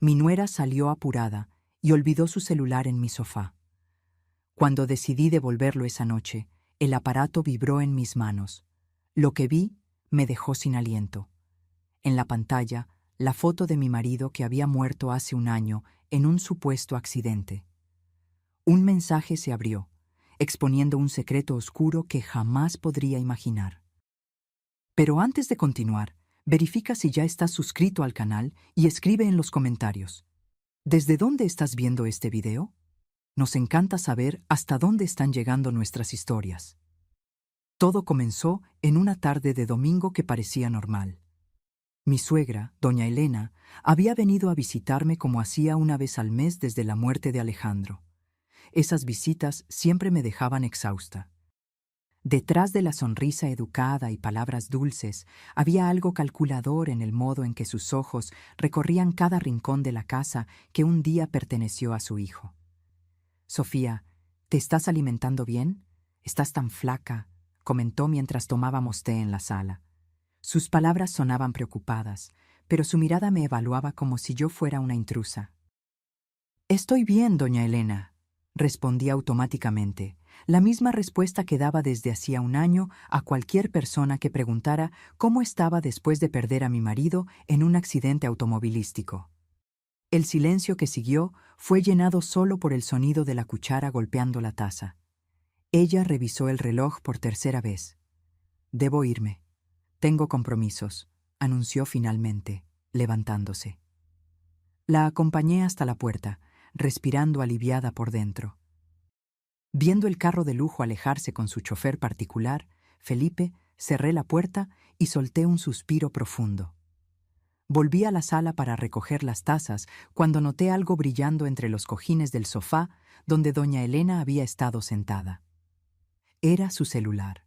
Mi nuera salió apurada y olvidó su celular en mi sofá. Cuando decidí devolverlo esa noche, el aparato vibró en mis manos. Lo que vi me dejó sin aliento. En la pantalla, la foto de mi marido que había muerto hace un año en un supuesto accidente. Un mensaje se abrió, exponiendo un secreto oscuro que jamás podría imaginar. Pero antes de continuar, verifica si ya estás suscrito al canal y escribe en los comentarios. ¿Desde dónde estás viendo este video? Nos encanta saber hasta dónde están llegando nuestras historias. Todo comenzó en una tarde de domingo que parecía normal. Mi suegra, doña Elena, había venido a visitarme como hacía una vez al mes desde la muerte de Alejandro. Esas visitas siempre me dejaban exhausta. Detrás de la sonrisa educada y palabras dulces, había algo calculador en el modo en que sus ojos recorrían cada rincón de la casa que un día perteneció a su hijo. «Sofía, ¿te estás alimentando bien? Estás tan flaca», comentó mientras tomábamos té en la sala. Sus palabras sonaban preocupadas, pero su mirada me evaluaba como si yo fuera una intrusa. «Estoy bien, doña Elena», respondí automáticamente, la misma respuesta que daba desde hacía un año a cualquier persona que preguntara cómo estaba después de perder a mi marido en un accidente automovilístico. El silencio que siguió fue llenado solo por el sonido de la cuchara golpeando la taza. Ella revisó el reloj por tercera vez. «Debo irme. Tengo compromisos», anunció finalmente, levantándose. La acompañé hasta la puerta, respirando aliviada por dentro. Viendo el carro de lujo alejarse con su chofer particular, Felipe, cerré la puerta y solté un suspiro profundo. Volví a la sala para recoger las tazas cuando noté algo brillando entre los cojines del sofá donde doña Elena había estado sentada. Era su celular.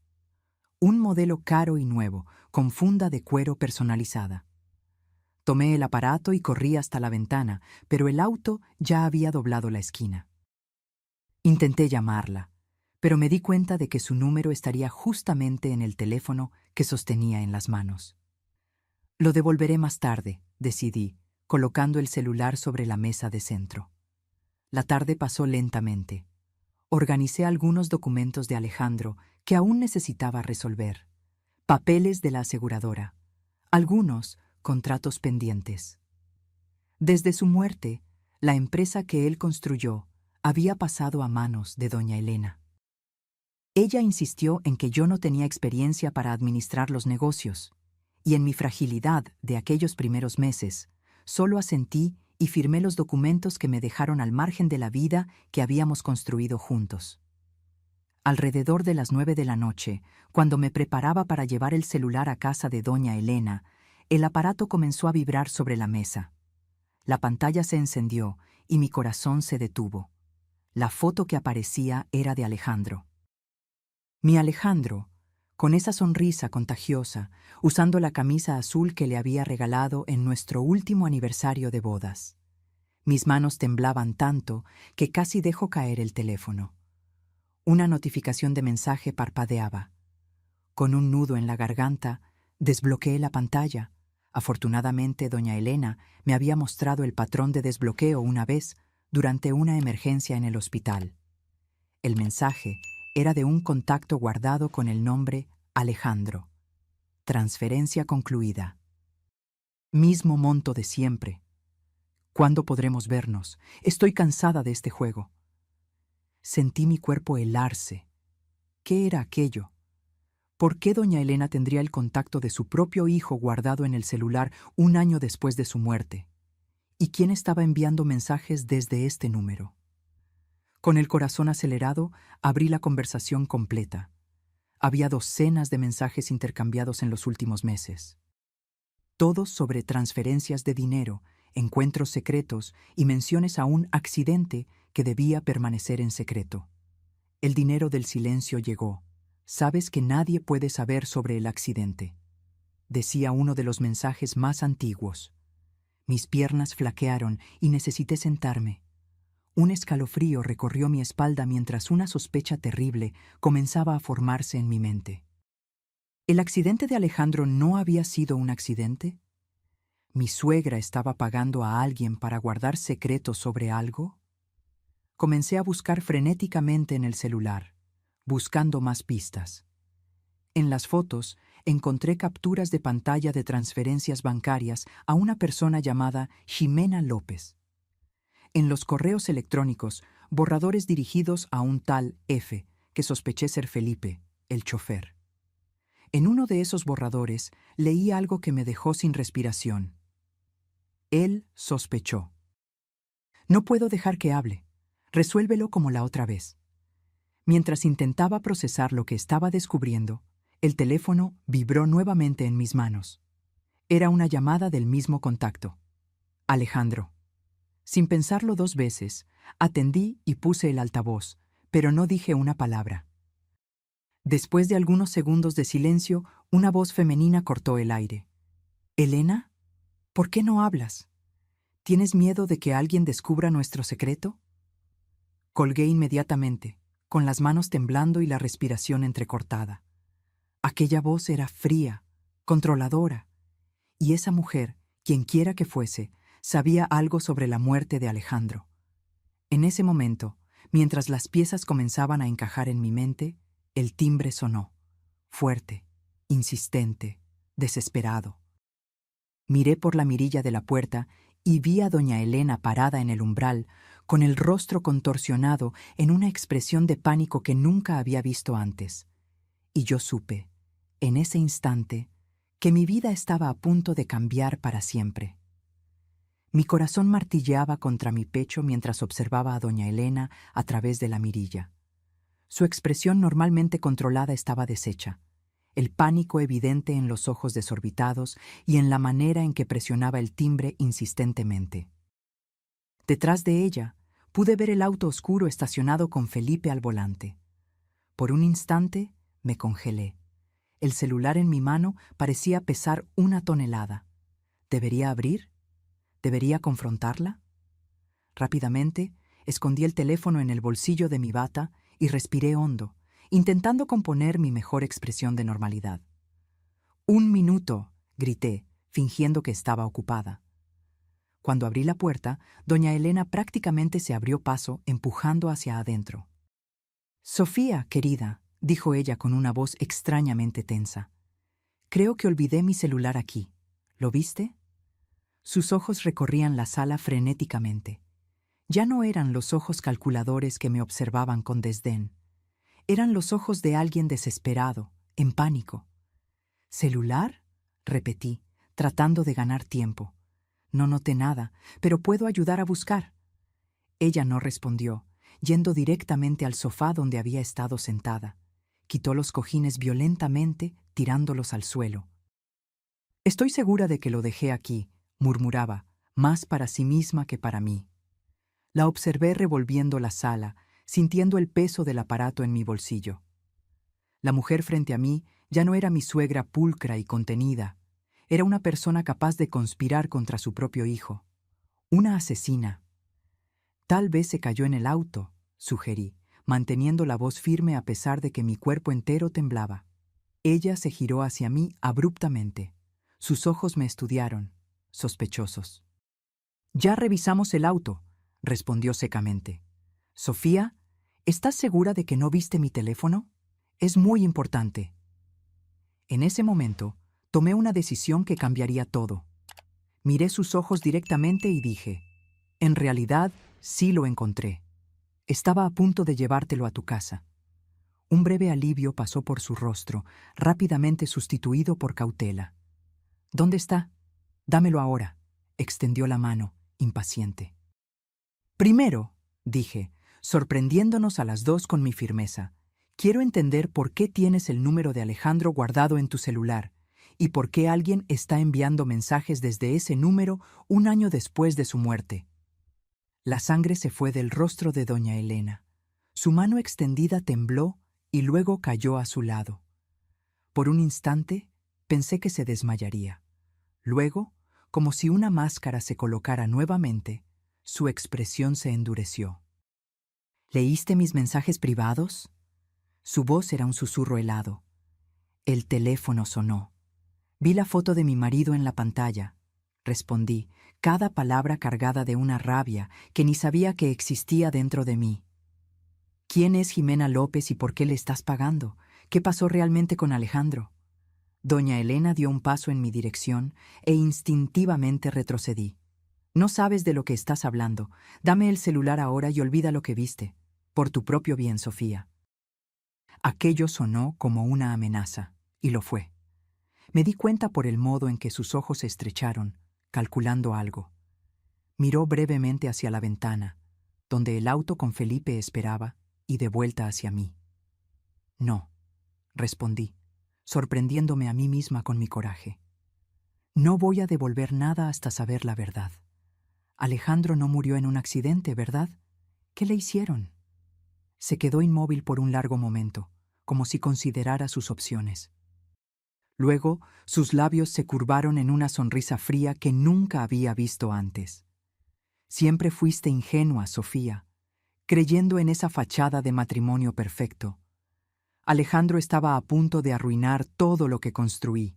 Un modelo caro y nuevo, con funda de cuero personalizada. Tomé el aparato y corrí hasta la ventana, pero el auto ya había doblado la esquina. Intenté llamarla, pero me di cuenta de que su número estaría justamente en el teléfono que sostenía en las manos. «Lo devolveré más tarde», decidí, colocando el celular sobre la mesa de centro. La tarde pasó lentamente. Organicé algunos documentos de Alejandro que aún necesitaba resolver. Papeles de la aseguradora. Algunos contratos pendientes. Desde su muerte, la empresa que él construyó había pasado a manos de doña Elena. Ella insistió en que yo no tenía experiencia para administrar los negocios, y en mi fragilidad de aquellos primeros meses, solo asentí y firmé los documentos que me dejaron al margen de la vida que habíamos construido juntos. Alrededor de las 9 de la noche, cuando me preparaba para llevar el celular a casa de doña Elena, el aparato comenzó a vibrar sobre la mesa. La pantalla se encendió y mi corazón se detuvo. La foto que aparecía era de Alejandro. Mi Alejandro, con esa sonrisa contagiosa, usando la camisa azul que le había regalado en nuestro último aniversario de bodas. Mis manos temblaban tanto que casi dejó caer el teléfono. Una notificación de mensaje parpadeaba. Con un nudo en la garganta, desbloqueé la pantalla. Afortunadamente, doña Elena me había mostrado el patrón de desbloqueo una vez durante una emergencia en el hospital. El mensaje era de un contacto guardado con el nombre Alejandro. Transferencia concluida. Mismo monto de siempre. ¿Cuándo podremos vernos? Estoy cansada de este juego. Sentí mi cuerpo helarse. ¿Qué era aquello? ¿Por qué doña Elena tendría el contacto de su propio hijo guardado en el celular un año después de su muerte? ¿Y quién estaba enviando mensajes desde este número? Con el corazón acelerado, abrí la conversación completa. Había docenas de mensajes intercambiados en los últimos meses. Todos sobre transferencias de dinero, encuentros secretos y menciones a un accidente que debía permanecer en secreto. El dinero del silencio llegó. «Sabes que nadie puede saber sobre el accidente», decía uno de los mensajes más antiguos. Mis piernas flaquearon y necesité sentarme. Un escalofrío recorrió mi espalda mientras una sospecha terrible comenzaba a formarse en mi mente. ¿El accidente de Alejandro no había sido un accidente? ¿Mi suegra estaba pagando a alguien para guardar secretos sobre algo? Comencé a buscar frenéticamente en el celular, buscando más pistas. En las fotos encontré capturas de pantalla de transferencias bancarias a una persona llamada Ximena López. En los correos electrónicos, borradores dirigidos a un tal F, que sospeché ser Felipe, el chofer. En uno de esos borradores leí algo que me dejó sin respiración. Él sospechó. No puedo dejar que hable. Resuélvelo como la otra vez. Mientras intentaba procesar lo que estaba descubriendo, el teléfono vibró nuevamente en mis manos. Era una llamada del mismo contacto. Alejandro. Sin pensarlo 2 veces, atendí y puse el altavoz, pero no dije una palabra. Después de algunos segundos de silencio, una voz femenina cortó el aire. «Elena, ¿por qué no hablas? ¿Tienes miedo de que alguien descubra nuestro secreto?» Colgué inmediatamente, con las manos temblando y la respiración entrecortada. Aquella voz era fría, controladora, y esa mujer, quienquiera que fuese, sabía algo sobre la muerte de Alejandro. En ese momento, mientras las piezas comenzaban a encajar en mi mente, el timbre sonó, fuerte, insistente, desesperado. Miré por la mirilla de la puerta y vi a doña Elena parada en el umbral, con el rostro contorsionado en una expresión de pánico que nunca había visto antes. Y yo supe, en ese instante, que mi vida estaba a punto de cambiar para siempre. Mi corazón martilleaba contra mi pecho mientras observaba a doña Elena a través de la mirilla. Su expresión normalmente controlada estaba deshecha, el pánico evidente en los ojos desorbitados y en la manera en que presionaba el timbre insistentemente. Detrás de ella, pude ver el auto oscuro estacionado con Felipe al volante. Por un instante, me congelé. El celular en mi mano parecía pesar 1 tonelada. ¿Debería abrir? ¿Debería confrontarla? Rápidamente, escondí el teléfono en el bolsillo de mi bata y respiré hondo, intentando componer mi mejor expresión de normalidad. «¡Un minuto!», grité, fingiendo que estaba ocupada. Cuando abrí la puerta, doña Elena prácticamente se abrió paso, empujando hacia adentro. «Sofía, querida», dijo ella con una voz extrañamente tensa. «Creo que olvidé mi celular aquí. ¿Lo viste?» Sus ojos recorrían la sala frenéticamente. Ya no eran los ojos calculadores que me observaban con desdén. Eran los ojos de alguien desesperado, en pánico. «¿Celular?», repetí, tratando de ganar tiempo. «No noté nada, pero puedo ayudar a buscar». Ella no respondió, yendo directamente al sofá donde había estado sentada. Quitó los cojines violentamente, tirándolos al suelo. «Estoy segura de que lo dejé aquí», murmuraba, más para sí misma que para mí. La observé revolviendo la sala, sintiendo el peso del aparato en mi bolsillo. La mujer frente a mí ya no era mi suegra pulcra y contenida. Era una persona capaz de conspirar contra su propio hijo. Una asesina. «Tal vez se cayó en el auto», sugerí, manteniendo la voz firme a pesar de que mi cuerpo entero temblaba. Ella se giró hacia mí abruptamente. Sus ojos me estudiaron, sospechosos. «Ya revisamos el auto», respondió secamente. «Sofía, ¿estás segura de que no viste mi teléfono? Es muy importante». En ese momento, tomé una decisión que cambiaría todo. Miré sus ojos directamente y dije, «En realidad, sí lo encontré. Estaba a punto de llevártelo a tu casa». Un breve alivio pasó por su rostro, rápidamente sustituido por cautela. «¿Dónde está? Dámelo ahora», extendió la mano, impaciente. «Primero», dije, sorprendiéndonos a las dos con mi firmeza, «quiero entender por qué tienes el número de Alejandro guardado en tu celular y por qué alguien está enviando mensajes desde ese número 1 año después de su muerte». La sangre se fue del rostro de doña Elena. Su mano extendida tembló y luego cayó a su lado. Por un instante, pensé que se desmayaría. Luego, como si una máscara se colocara nuevamente, su expresión se endureció. «¿Leíste mis mensajes privados?». Su voz era un susurro helado. El teléfono sonó. Vi la foto de mi marido en la pantalla. respondí, cada palabra cargada de una rabia que ni sabía que existía dentro de mí. ¿Quién es Jimena López y por qué le estás pagando? ¿Qué pasó realmente con Alejandro? Doña Elena dio un paso en mi dirección e instintivamente retrocedí. No sabes de lo que estás hablando. Dame el celular ahora y olvida lo que viste. Por tu propio bien, Sofía. Aquello sonó como una amenaza, y lo fue. Me di cuenta por el modo en que sus ojos se estrecharon, calculando algo. Miró brevemente hacia la ventana, donde el auto con Felipe esperaba, y de vuelta hacia mí. No, respondí, sorprendiéndome a mí misma con mi coraje. No voy a devolver nada hasta saber la verdad. Alejandro no murió en un accidente, ¿verdad? ¿Qué le hicieron? Se quedó inmóvil por un largo momento, como si considerara sus opciones. Luego, sus labios se curvaron en una sonrisa fría que nunca había visto antes. Siempre fuiste ingenua, Sofía, creyendo en esa fachada de matrimonio perfecto. Alejandro estaba a punto de arruinar todo lo que construí.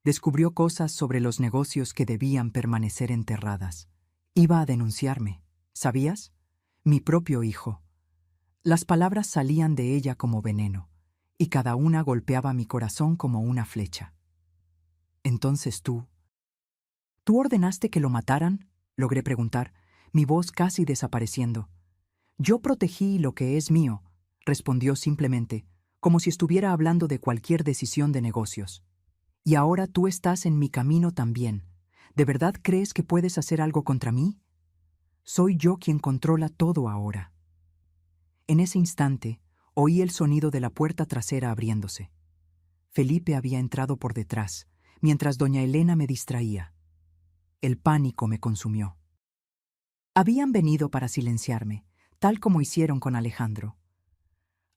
Descubrió cosas sobre los negocios que debían permanecer enterradas. Iba a denunciarme, ¿sabías? Mi propio hijo. Las palabras salían de ella como veneno, y cada una golpeaba mi corazón como una flecha. Entonces ¿tú ordenaste que lo mataran? Logré preguntar, mi voz casi desapareciendo. Yo protegí lo que es mío, respondió simplemente, como si estuviera hablando de cualquier decisión de negocios. Y ahora tú estás en mi camino también. ¿De verdad crees que puedes hacer algo contra mí? Soy yo quien controla todo ahora. En ese instante, oí el sonido de la puerta trasera abriéndose. Felipe había entrado por detrás, mientras doña Elena me distraía. El pánico me consumió. Habían venido para silenciarme, tal como hicieron con Alejandro.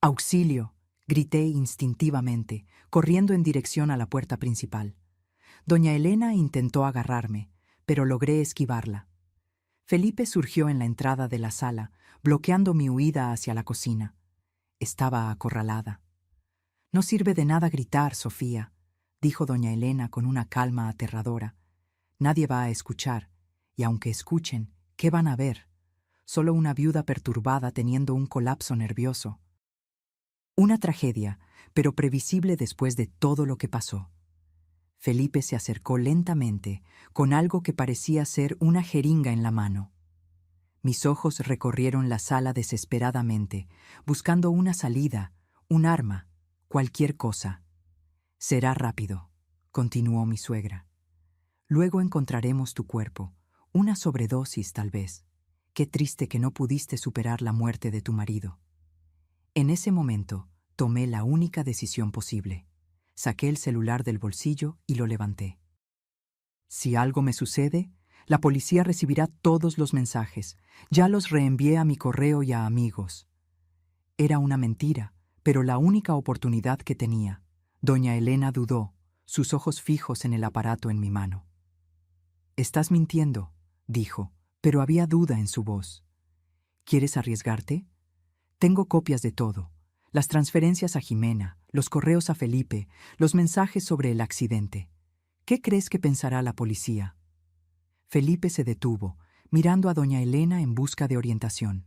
¡Auxilio!, grité instintivamente, corriendo en dirección a la puerta principal. Doña Elena intentó agarrarme, pero logré esquivarla. Felipe surgió en la entrada de la sala, bloqueando mi huida hacia la cocina. Estaba acorralada. No sirve de nada gritar, Sofía, dijo doña Elena con una calma aterradora. Nadie va a escuchar, y aunque escuchen, ¿qué van a ver? Solo una viuda perturbada teniendo un colapso nervioso. Una tragedia, pero previsible después de todo lo que pasó. Felipe se acercó lentamente, con algo que parecía ser una jeringa en la mano. Mis ojos recorrieron la sala desesperadamente, buscando una salida, un arma, cualquier cosa. Será rápido, continuó mi suegra. Luego encontraremos tu cuerpo, una sobredosis tal vez. Qué triste que no pudiste superar la muerte de tu marido. En ese momento, tomé la única decisión posible. Saqué el celular del bolsillo y lo levanté. Si algo me sucede, la policía recibirá todos los mensajes. Ya los reenvié a mi correo y a amigos. Era una mentira, pero la única oportunidad que tenía. Doña Elena dudó, sus ojos fijos en el aparato en mi mano. «Estás mintiendo», dijo, pero había duda en su voz. «¿Quieres arriesgarte? Tengo copias de todo. Las transferencias a Jimena, los correos a Felipe, los mensajes sobre el accidente. ¿Qué crees que pensará la policía?» Felipe se detuvo, mirando a doña Elena en busca de orientación.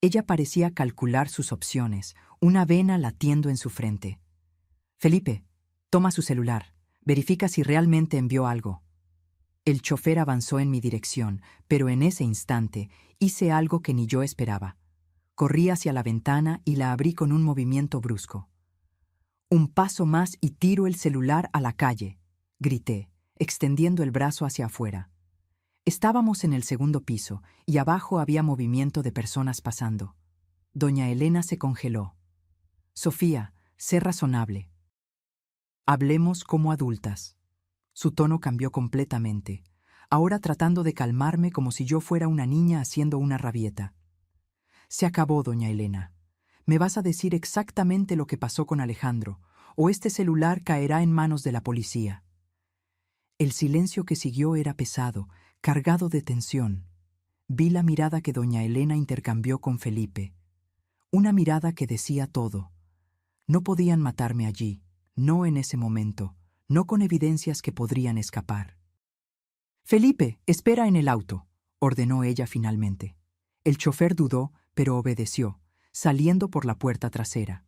Ella parecía calcular sus opciones, una vena latiendo en su frente. «Felipe, toma su celular. Verifica si realmente envió algo». El chofer avanzó en mi dirección, pero en ese instante hice algo que ni yo esperaba. Corrí hacia la ventana y la abrí con un movimiento brusco. «Un paso más y tiro el celular a la calle», grité, extendiendo el brazo hacia afuera. Estábamos en el segundo piso y abajo había movimiento de personas pasando. Doña Elena se congeló. «Sofía, sé razonable. Hablemos como adultas». Su tono cambió completamente, ahora tratando de calmarme como si yo fuera una niña haciendo una rabieta. «Se acabó, doña Elena. Me vas a decir exactamente lo que pasó con Alejandro, o este celular caerá en manos de la policía». El silencio que siguió era pesado, cargado de tensión. Vi la mirada que doña Elena intercambió con Felipe. Una mirada que decía todo. No podían matarme allí, no en ese momento, no con evidencias que podrían escapar. Felipe, espera en el auto, ordenó ella finalmente. El chofer dudó, pero obedeció, saliendo por la puerta trasera.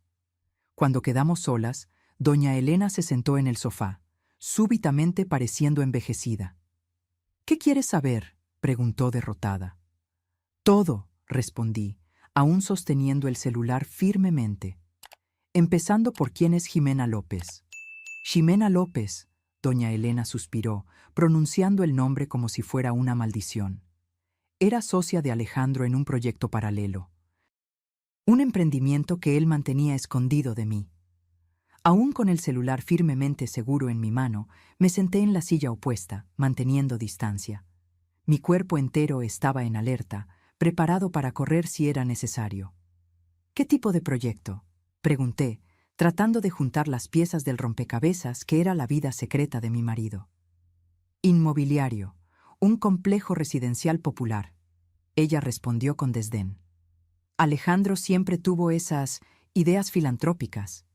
Cuando quedamos solas, doña Elena se sentó en el sofá, súbitamente pareciendo envejecida. «¿Qué quieres saber?», preguntó derrotada. «Todo», respondí, aún sosteniendo el celular firmemente. «Empezando por quién es Jimena López». «Ximena López», doña Elena suspiró, pronunciando el nombre como si fuera una maldición. Era socia de Alejandro en un proyecto paralelo. Un emprendimiento que él mantenía escondido de mí. Aún con el celular firmemente seguro en mi mano, me senté en la silla opuesta, manteniendo distancia. Mi cuerpo entero estaba en alerta, preparado para correr si era necesario. «¿Qué tipo de proyecto?», pregunté, tratando de juntar las piezas del rompecabezas que era la vida secreta de mi marido. «Inmobiliario, un complejo residencial popular», ella respondió con desdén. Alejandro siempre tuvo esas ideas filantrópicas.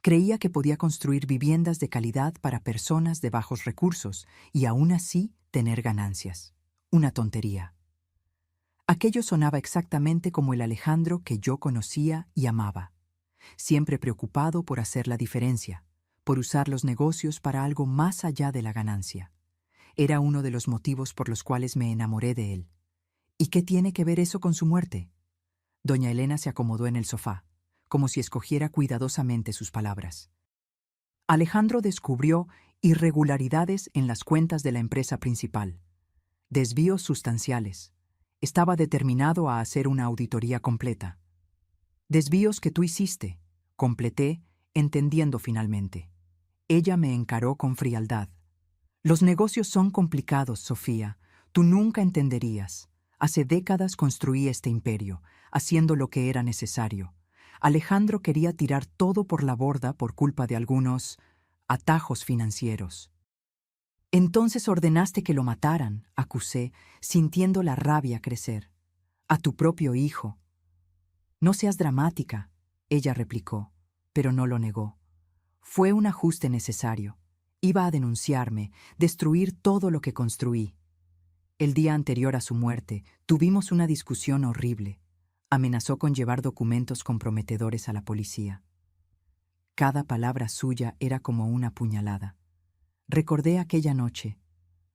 Creía que podía construir viviendas de calidad para personas de bajos recursos y aún así tener ganancias. Una tontería. Aquello sonaba exactamente como el Alejandro que yo conocía y amaba. Siempre preocupado por hacer la diferencia, por usar los negocios para algo más allá de la ganancia. Era uno de los motivos por los cuales me enamoré de él. ¿Y qué tiene que ver eso con su muerte? Doña Elena se acomodó en el sofá, como si escogiera cuidadosamente sus palabras. Alejandro descubrió irregularidades en las cuentas de la empresa principal. Desvíos sustanciales. Estaba determinado a hacer una auditoría completa. «Desvíos que tú hiciste», completé, entendiendo finalmente. Ella me encaró con frialdad. «Los negocios son complicados, Sofía. Tú nunca entenderías. Hace décadas construí este imperio, haciendo lo que era necesario. Alejandro quería tirar todo por la borda por culpa de algunos atajos financieros». «Entonces ordenaste que lo mataran», acusé, sintiendo la rabia crecer. «A tu propio hijo». «No seas dramática», ella replicó, pero no lo negó. «Fue un ajuste necesario. Iba a denunciarme, destruir todo lo que construí. El día anterior a su muerte, tuvimos una discusión horrible. Amenazó con llevar documentos comprometedores a la policía. Cada palabra suya era como una puñalada. Recordé aquella noche.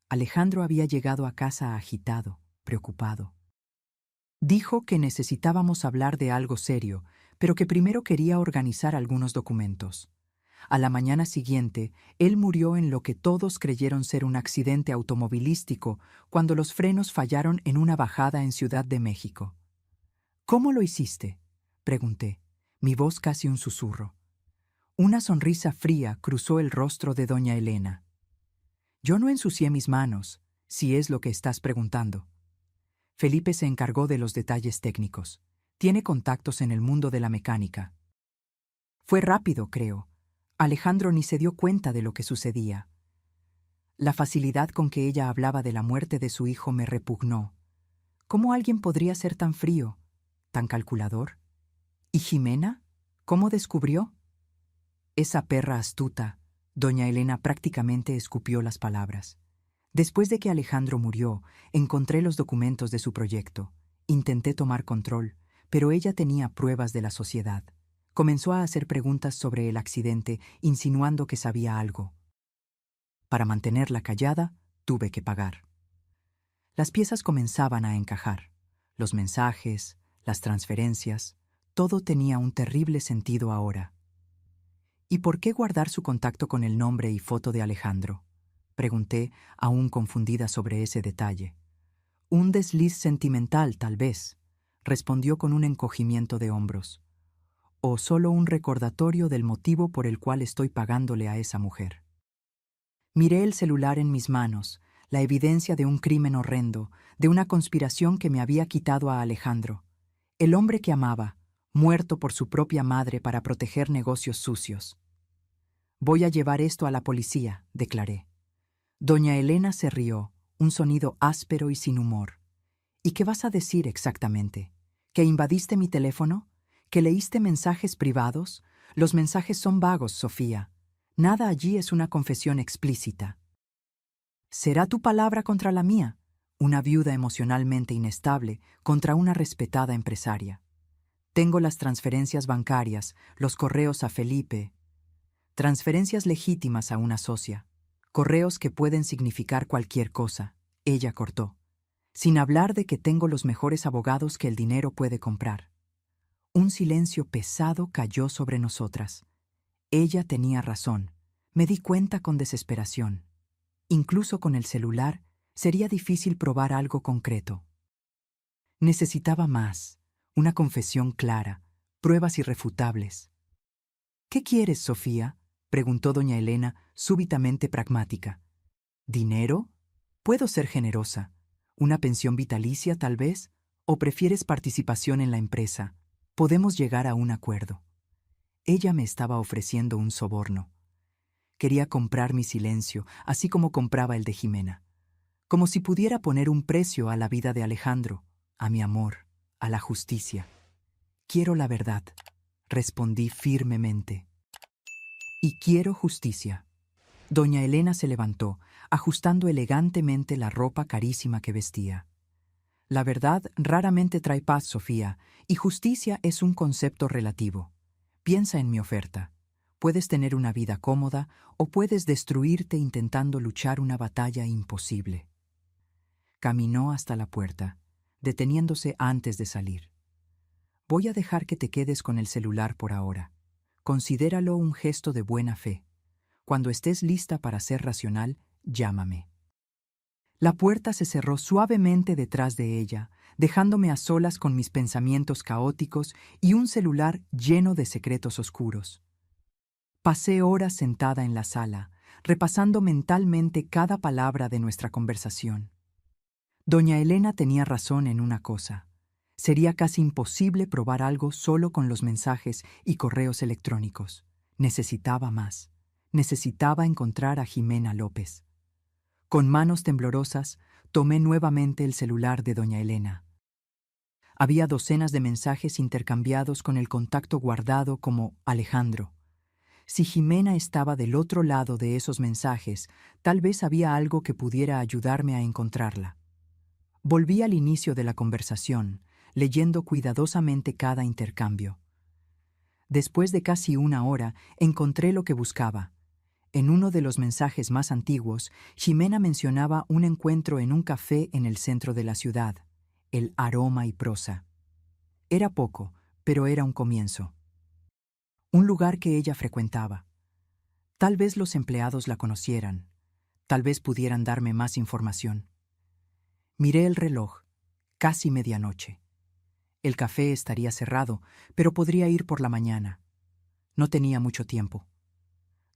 Alejandro había llegado a casa agitado, preocupado. Dijo que necesitábamos hablar de algo serio, pero que primero quería organizar algunos documentos. A la mañana siguiente, él murió en lo que todos creyeron ser un accidente automovilístico cuando los frenos fallaron en una bajada en Ciudad de México. «¿Cómo lo hiciste?», pregunté, mi voz casi un susurro. Una sonrisa fría cruzó el rostro de doña Elena. «Yo no ensucié mis manos, si es lo que estás preguntando». Felipe se encargó de los detalles técnicos. Tiene contactos en el mundo de la mecánica. Fue rápido, creo. Alejandro ni se dio cuenta de lo que sucedía. La facilidad con que ella hablaba de la muerte de su hijo me repugnó. ¿Cómo alguien podría ser tan frío, tan calculador? ¿Y Jimena? ¿Cómo descubrió? Esa perra astuta. Doña Elena prácticamente escupió las palabras. Después de que Alejandro murió, encontré los documentos de su proyecto. Intenté tomar control, pero ella tenía pruebas de la sociedad. Comenzó a hacer preguntas sobre el accidente, insinuando que sabía algo. Para mantenerla callada, tuve que pagar. Las piezas comenzaban a encajar. Los mensajes, las transferencias, todo tenía un terrible sentido ahora. ¿Y por qué guardar su contacto con el nombre y foto de Alejandro?, pregunté, aún confundida sobre ese detalle. Un desliz sentimental, tal vez, respondió con un encogimiento de hombros. O solo un recordatorio del motivo por el cual estoy pagándole a esa mujer. Miré el celular en mis manos, la evidencia de un crimen horrendo, de una conspiración que me había quitado a Alejandro, el hombre que amaba, muerto por su propia madre para proteger negocios sucios. «Voy a llevar esto a la policía», declaré. Doña Elena se rió, un sonido áspero y sin humor. «¿Y qué vas a decir exactamente? ¿Que invadiste mi teléfono? ¿Que leíste mensajes privados? Los mensajes son vagos, Sofía. Nada allí es una confesión explícita». ¿Será tu palabra contra la mía? Una viuda emocionalmente inestable contra una respetada empresaria. Tengo las transferencias bancarias, los correos a Felipe. Transferencias legítimas a una socia. Correos que pueden significar cualquier cosa. Ella cortó. Sin hablar de que tengo los mejores abogados que el dinero puede comprar. Un silencio pesado cayó sobre nosotras. Ella tenía razón. Me di cuenta con desesperación. Incluso con el celular, sería difícil probar algo concreto. Necesitaba más, una confesión clara, pruebas irrefutables. ¿Qué quieres, Sofía?, preguntó doña Elena, súbitamente pragmática. ¿Dinero? Puedo ser generosa. ¿Una pensión vitalicia, tal vez? ¿O prefieres participación en la empresa? Podemos llegar a un acuerdo. Ella me estaba ofreciendo un soborno. Quería comprar mi silencio, así como compraba el de Jimena. Como si pudiera poner un precio a la vida de Alejandro, a mi amor, a la justicia. Quiero la verdad, respondí firmemente. Y quiero justicia. Doña Elena se levantó, ajustando elegantemente la ropa carísima que vestía. La verdad raramente trae paz, Sofía, y justicia es un concepto relativo. Piensa en mi oferta. Puedes tener una vida cómoda o puedes destruirte intentando luchar una batalla imposible. Caminó hasta la puerta, deteniéndose antes de salir. Voy a dejar que te quedes con el celular por ahora. Considéralo un gesto de buena fe. Cuando estés lista para ser racional, llámame. La puerta se cerró suavemente detrás de ella, dejándome a solas con mis pensamientos caóticos y un celular lleno de secretos oscuros. Pasé horas sentada en la sala, repasando mentalmente cada palabra de nuestra conversación. Doña Elena tenía razón en una cosa. Sería casi imposible probar algo solo con los mensajes y correos electrónicos. Necesitaba más. Necesitaba encontrar a Jimena López. Con manos temblorosas, tomé nuevamente el celular de doña Elena. Había docenas de mensajes intercambiados con el contacto guardado como Alejandro. Si Jimena estaba del otro lado de esos mensajes, tal vez había algo que pudiera ayudarme a encontrarla. Volví al inicio de la conversación, leyendo cuidadosamente cada intercambio. Después de casi una hora, encontré lo que buscaba. En uno de los mensajes más antiguos, Jimena mencionaba un encuentro en un café en el centro de la ciudad, el Aroma y Prosa. Era poco, pero era un comienzo. Un lugar que ella frecuentaba. Tal vez los empleados la conocieran. Tal vez pudieran darme más información. Miré el reloj. Casi medianoche. El café estaría cerrado, pero podría ir por la mañana. No tenía mucho tiempo.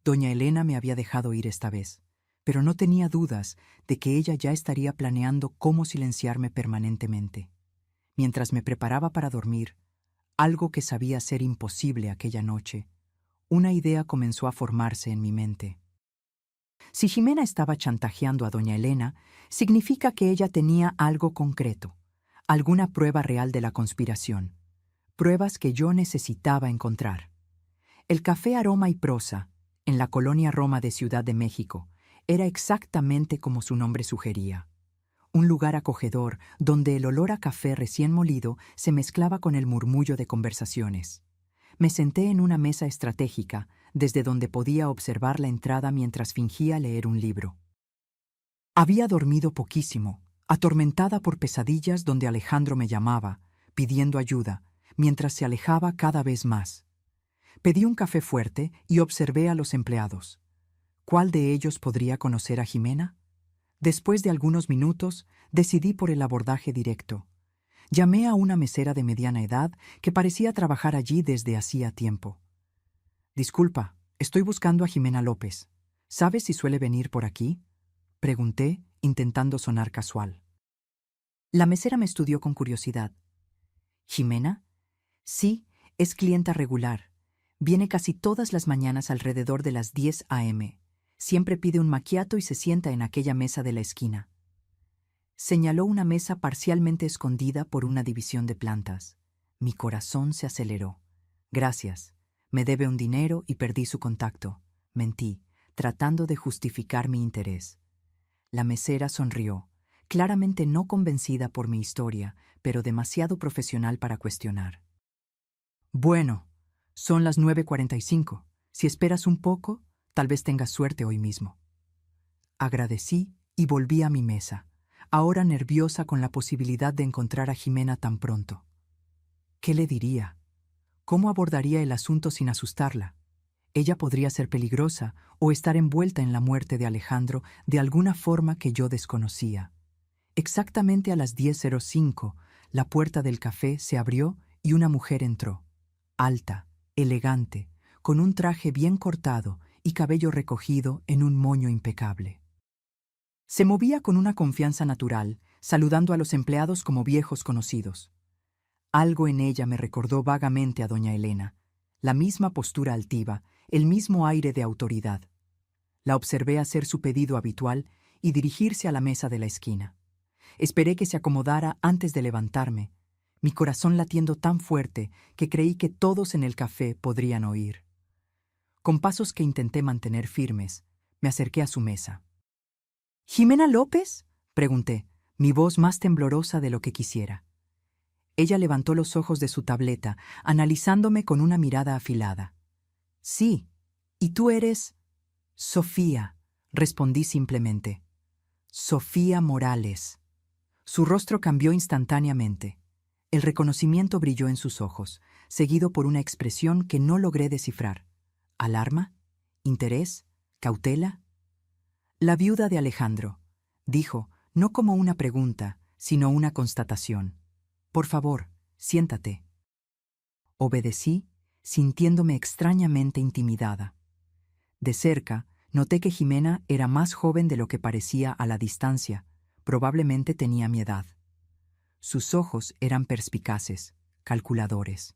Doña Elena me había dejado ir esta vez, pero no tenía dudas de que ella ya estaría planeando cómo silenciarme permanentemente. Mientras me preparaba para dormir, algo que sabía ser imposible aquella noche, una idea comenzó a formarse en mi mente. Si Jimena estaba chantajeando a doña Elena, significa que ella tenía algo concreto, alguna prueba real de la conspiración, pruebas que yo necesitaba encontrar. El café Aroma y Prosa, en la colonia Roma de Ciudad de México, era exactamente como su nombre sugería. Un lugar acogedor donde el olor a café recién molido se mezclaba con el murmullo de conversaciones. Me senté en una mesa estratégica, desde donde podía observar la entrada mientras fingía leer un libro. Había dormido poquísimo, atormentada por pesadillas donde Alejandro me llamaba, pidiendo ayuda, mientras se alejaba cada vez más. Pedí un café fuerte y observé a los empleados. ¿Cuál de ellos podría conocer a Jimena? Después de algunos minutos, decidí por el abordaje directo. Llamé a una mesera de mediana edad que parecía trabajar allí desde hacía tiempo. «Disculpa, estoy buscando a Jimena López. ¿Sabes si suele venir por aquí?», pregunté, intentando sonar casual. La mesera me estudió con curiosidad. «¿Jimena? Sí, es clienta regular. Viene casi todas las mañanas alrededor de las 10 a.m. Siempre pide un macchiato y se sienta en aquella mesa de la esquina». Señaló una mesa parcialmente escondida por una división de plantas. Mi corazón se aceleró. «Gracias. Me debe un dinero y perdí su contacto». Mentí, tratando de justificar mi interés. La mesera sonrió, claramente no convencida por mi historia, pero demasiado profesional para cuestionar. Bueno, son las 9:45. Si esperas un poco, tal vez tengas suerte hoy mismo. Agradecí y volví a mi mesa, ahora nerviosa con la posibilidad de encontrar a Jimena tan pronto. ¿Qué le diría? ¿Cómo abordaría el asunto sin asustarla? Ella podría ser peligrosa o estar envuelta en la muerte de Alejandro de alguna forma que yo desconocía. Exactamente a las 10:05, la puerta del café se abrió y una mujer entró. Alta, elegante, con un traje bien cortado y cabello recogido en un moño impecable. Se movía con una confianza natural, saludando a los empleados como viejos conocidos. Algo en ella me recordó vagamente a doña Elena, la misma postura altiva, el mismo aire de autoridad. La observé hacer su pedido habitual y dirigirse a la mesa de la esquina. Esperé que se acomodara antes de levantarme, mi corazón latiendo tan fuerte que creí que todos en el café podrían oír. Con pasos que intenté mantener firmes, me acerqué a su mesa. ¿Jimena López?, pregunté, mi voz más temblorosa de lo que quisiera. Ella levantó los ojos de su tableta, analizándome con una mirada afilada. Sí, ¿y tú eres? Sofía, respondí simplemente. Sofía Morales. Su rostro cambió instantáneamente. El reconocimiento brilló en sus ojos, seguido por una expresión que no logré descifrar. ¿Alarma? ¿Interés? ¿Cautela? La viuda de Alejandro, dijo, no como una pregunta, sino una constatación. Por favor, siéntate. Obedecí, sintiéndome extrañamente intimidada. De cerca, noté que Jimena era más joven de lo que parecía a la distancia. Probablemente tenía mi edad. Sus ojos eran perspicaces, calculadores.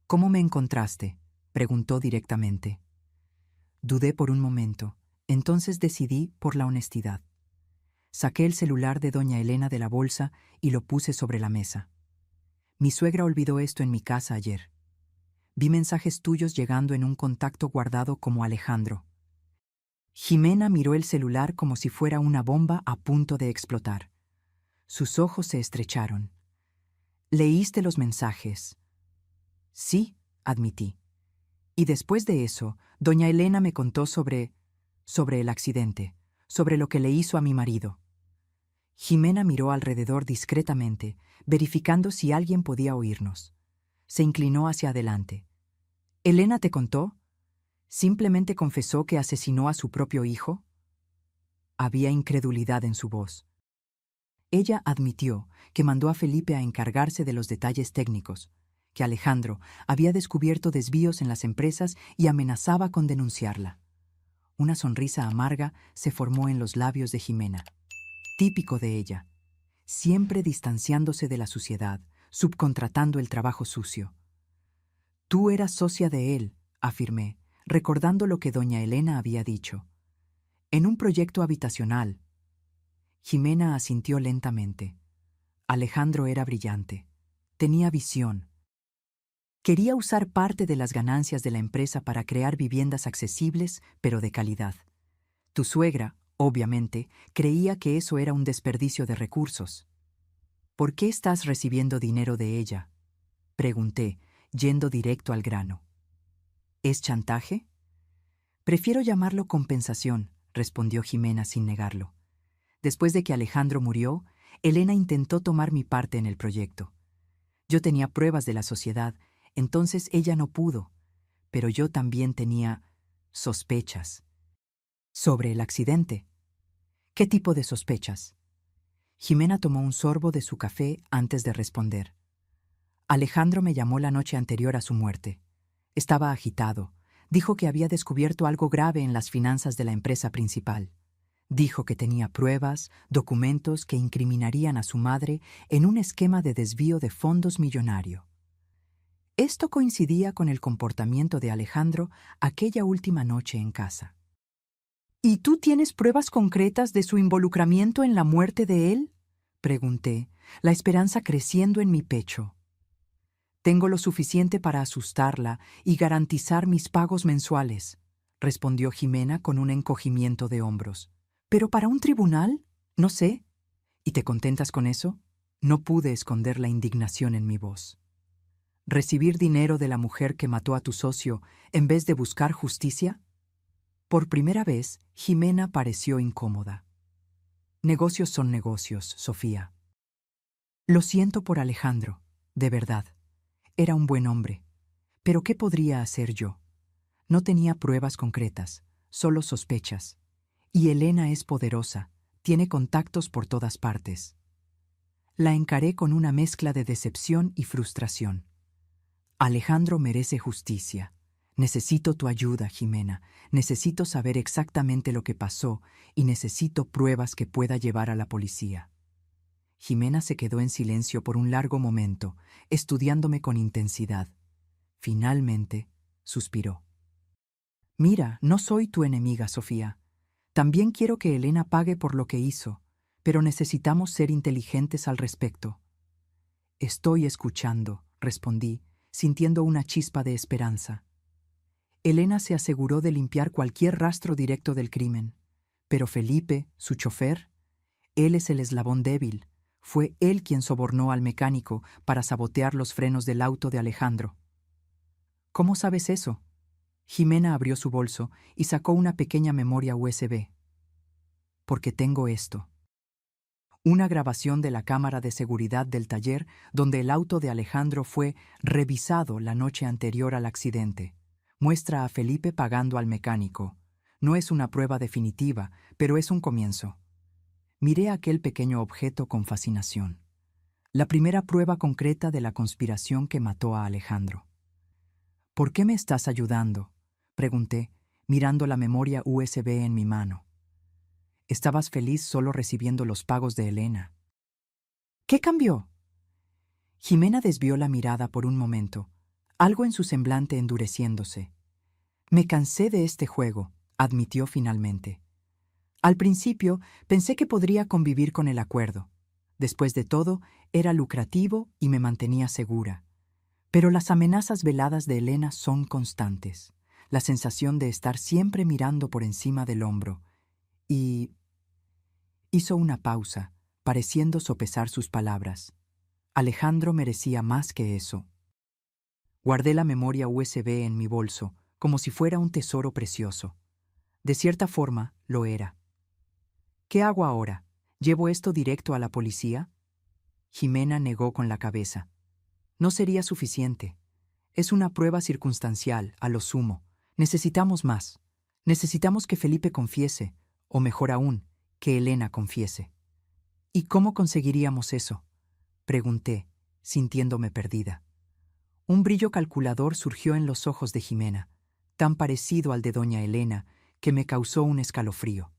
¿Cómo me encontraste?, preguntó directamente. Dudé por un momento, entonces decidí por la honestidad. Saqué el celular de doña Elena de la bolsa y lo puse sobre la mesa. Mi suegra olvidó esto en mi casa ayer. Vi mensajes tuyos llegando en un contacto guardado como Alejandro. Jimena miró el celular como si fuera una bomba a punto de explotar. Sus ojos se estrecharon. ¿Leíste los mensajes? Sí, admití. Y después de eso, doña Elena me contó sobre el accidente, sobre lo que le hizo a mi marido. Jimena miró alrededor discretamente, verificando si alguien podía oírnos. Se inclinó hacia adelante. ¿Elena te contó? ¿Simplemente confesó que asesinó a su propio hijo? Había incredulidad en su voz. Ella admitió que mandó a Felipe a encargarse de los detalles técnicos, que Alejandro había descubierto desvíos en las empresas y amenazaba con denunciarla. Una sonrisa amarga se formó en los labios de Jimena. Típico de ella, siempre distanciándose de la suciedad, subcontratando el trabajo sucio. Tú eras socia de él, afirmé, recordando lo que doña Elena había dicho. En un proyecto habitacional. Jimena asintió lentamente. Alejandro era brillante. Tenía visión. Quería usar parte de las ganancias de la empresa para crear viviendas accesibles, pero de calidad. Tu suegra, obviamente, creía que eso era un desperdicio de recursos. ¿Por qué estás recibiendo dinero de ella?, pregunté, yendo directo al grano. ¿Es chantaje? Prefiero llamarlo compensación, respondió Jimena sin negarlo. Después de que Alejandro murió, Elena intentó tomar mi parte en el proyecto. Yo tenía pruebas de la sociedad, entonces ella no pudo, pero yo también tenía sospechas. Sobre el accidente. ¿Qué tipo de sospechas? Jimena tomó un sorbo de su café antes de responder. Alejandro me llamó la noche anterior a su muerte. Estaba agitado. Dijo que había descubierto algo grave en las finanzas de la empresa principal. Dijo que tenía pruebas, documentos que incriminarían a su madre en un esquema de desvío de fondos millonario. Esto coincidía con el comportamiento de Alejandro aquella última noche en casa. ¿Y tú tienes pruebas concretas de su involucramiento en la muerte de él?, pregunté, la esperanza creciendo en mi pecho. Tengo lo suficiente para asustarla y garantizar mis pagos mensuales, respondió Jimena con un encogimiento de hombros. Pero para un tribunal, no sé. ¿Y te contentas con eso? No pude esconder la indignación en mi voz. ¿Recibir dinero de la mujer que mató a tu socio en vez de buscar justicia? Por primera vez, Jimena pareció incómoda. Negocios son negocios, Sofía. Lo siento por Alejandro, de verdad. Era un buen hombre. Pero ¿qué podría hacer yo? No tenía pruebas concretas, solo sospechas. Y Elena es poderosa, tiene contactos por todas partes. La encaré con una mezcla de decepción y frustración. Alejandro merece justicia. Necesito tu ayuda, Jimena. Necesito saber exactamente lo que pasó y necesito pruebas que pueda llevar a la policía. Jimena se quedó en silencio por un largo momento, estudiándome con intensidad. Finalmente, suspiró. Mira, no soy tu enemiga, Sofía. También quiero que Elena pague por lo que hizo, pero necesitamos ser inteligentes al respecto. Estoy escuchando, respondí, sintiendo una chispa de esperanza. Elena se aseguró de limpiar cualquier rastro directo del crimen, pero Felipe, su chofer, él es el eslabón débil. Fue él quien sobornó al mecánico para sabotear los frenos del auto de Alejandro. ¿Cómo sabes eso? Jimena abrió su bolso y sacó una pequeña memoria USB. Porque tengo esto. Una grabación de la cámara de seguridad del taller donde el auto de Alejandro fue revisado la noche anterior al accidente. Muestra a Felipe pagando al mecánico. No es una prueba definitiva, pero es un comienzo. Miré aquel pequeño objeto con fascinación. La primera prueba concreta de la conspiración que mató a Alejandro. ¿Por qué me estás ayudando?, pregunté, mirando la memoria USB en mi mano. Estabas feliz solo recibiendo los pagos de Elena. ¿Qué cambió? Jimena desvió la mirada por un momento, algo en su semblante endureciéndose. Me cansé de este juego, admitió finalmente. Al principio pensé que podría convivir con el acuerdo. Después de todo, era lucrativo y me mantenía segura. Pero las amenazas veladas de Elena son constantes. La sensación de estar siempre mirando por encima del hombro. Y... hizo una pausa, pareciendo sopesar sus palabras. Alejandro merecía más que eso. Guardé la memoria USB en mi bolso, como si fuera un tesoro precioso. De cierta forma, lo era. ¿Qué hago ahora? ¿Llevo esto directo a la policía? Jimena negó con la cabeza. No sería suficiente. Es una prueba circunstancial, a lo sumo. Necesitamos más. Necesitamos que Felipe confiese, o mejor aún, que Elena confiese. ¿Y cómo conseguiríamos eso?, pregunté, sintiéndome perdida. Un brillo calculador surgió en los ojos de Jimena, tan parecido al de doña Elena, que me causó un escalofrío.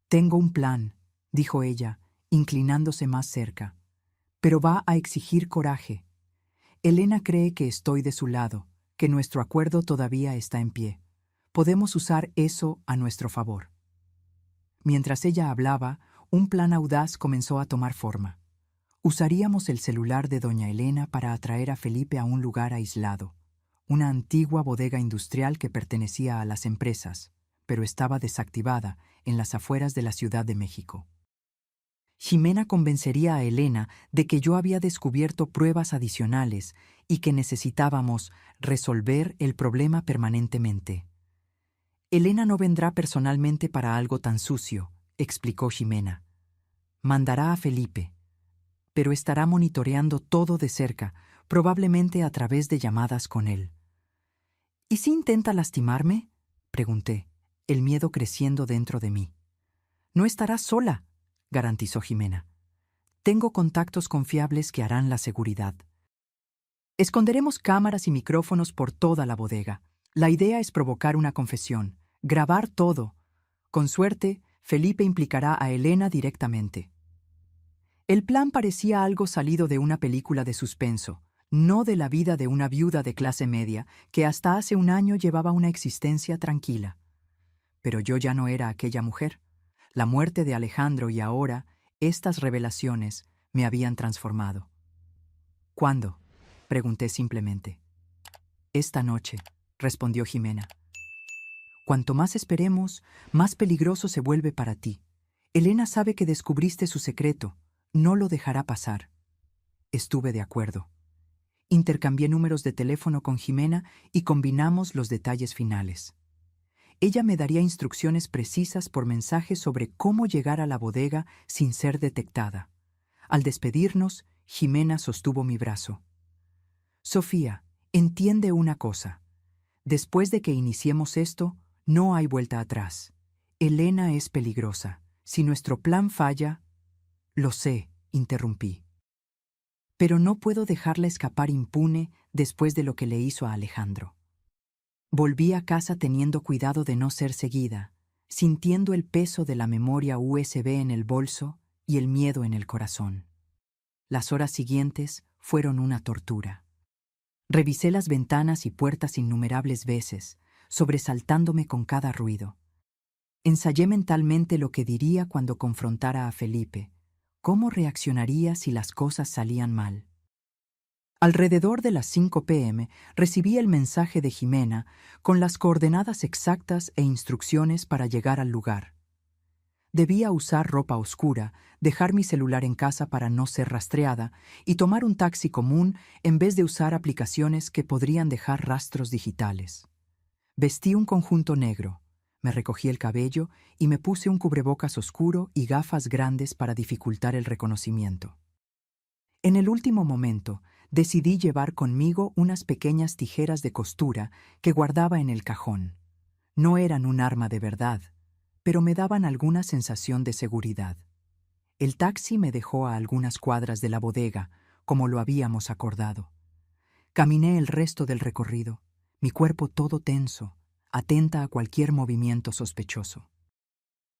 Tengo un plan, dijo ella, inclinándose más cerca, pero va a exigir coraje. Elena cree que estoy de su lado, que nuestro acuerdo todavía está en pie. Podemos usar eso a nuestro favor. Mientras ella hablaba, un plan audaz comenzó a tomar forma. Usaríamos el celular de doña Elena para atraer a Felipe a un lugar aislado, una antigua bodega industrial que pertenecía a las empresas, pero estaba desactivada en las afueras de la Ciudad de México. Jimena convencería a Elena de que yo había descubierto pruebas adicionales y que necesitábamos resolver el problema permanentemente. Elena no vendrá personalmente para algo tan sucio, explicó Jimena. Mandará a Felipe, pero estará monitoreando todo de cerca, probablemente a través de llamadas con él. ¿Y si intenta lastimarme?, pregunté, el miedo creciendo dentro de mí. No estará sola, garantizó Jimena. Tengo contactos confiables que harán la seguridad. Esconderemos cámaras y micrófonos por toda la bodega. La idea es provocar una confesión, grabar todo. Con suerte, Felipe implicará a Elena directamente. El plan parecía algo salido de una película de suspenso, no de la vida de una viuda de clase media que hasta hace un año llevaba una existencia tranquila. Pero yo ya no era aquella mujer. La muerte de Alejandro y ahora, estas revelaciones me habían transformado. ¿Cuándo?, pregunté simplemente. Esta noche, respondió Jimena. Cuanto más esperemos, más peligroso se vuelve para ti. Elena sabe que descubriste su secreto. No lo dejará pasar. Estuve de acuerdo. Intercambié números de teléfono con Jimena y combinamos los detalles finales. Ella me daría instrucciones precisas por mensaje sobre cómo llegar a la bodega sin ser detectada. Al despedirnos, Jimena sostuvo mi brazo. Sofía, entiende una cosa. Después de que iniciemos esto, no hay vuelta atrás. Elena es peligrosa. Si nuestro plan falla... Lo sé, interrumpí. Pero no puedo dejarla escapar impune después de lo que le hizo a Alejandro. Volví a casa teniendo cuidado de no ser seguida, sintiendo el peso de la memoria USB en el bolso y el miedo en el corazón. Las horas siguientes fueron una tortura. Revisé las ventanas y puertas innumerables veces, sobresaltándome con cada ruido. Ensayé mentalmente lo que diría cuando confrontara a Felipe, cómo reaccionaría si las cosas salían mal. Alrededor de las 5 p.m. recibí el mensaje de Jimena con las coordenadas exactas e instrucciones para llegar al lugar. Debía usar ropa oscura, dejar mi celular en casa para no ser rastreada y tomar un taxi común en vez de usar aplicaciones que podrían dejar rastros digitales. Vestí un conjunto negro, me recogí el cabello y me puse un cubrebocas oscuro y gafas grandes para dificultar el reconocimiento. En el último momento, decidí llevar conmigo unas pequeñas tijeras de costura que guardaba en el cajón. No eran un arma de verdad, pero me daban alguna sensación de seguridad. El taxi me dejó a algunas cuadras de la bodega, como lo habíamos acordado. Caminé el resto del recorrido, mi cuerpo todo tenso, atenta a cualquier movimiento sospechoso.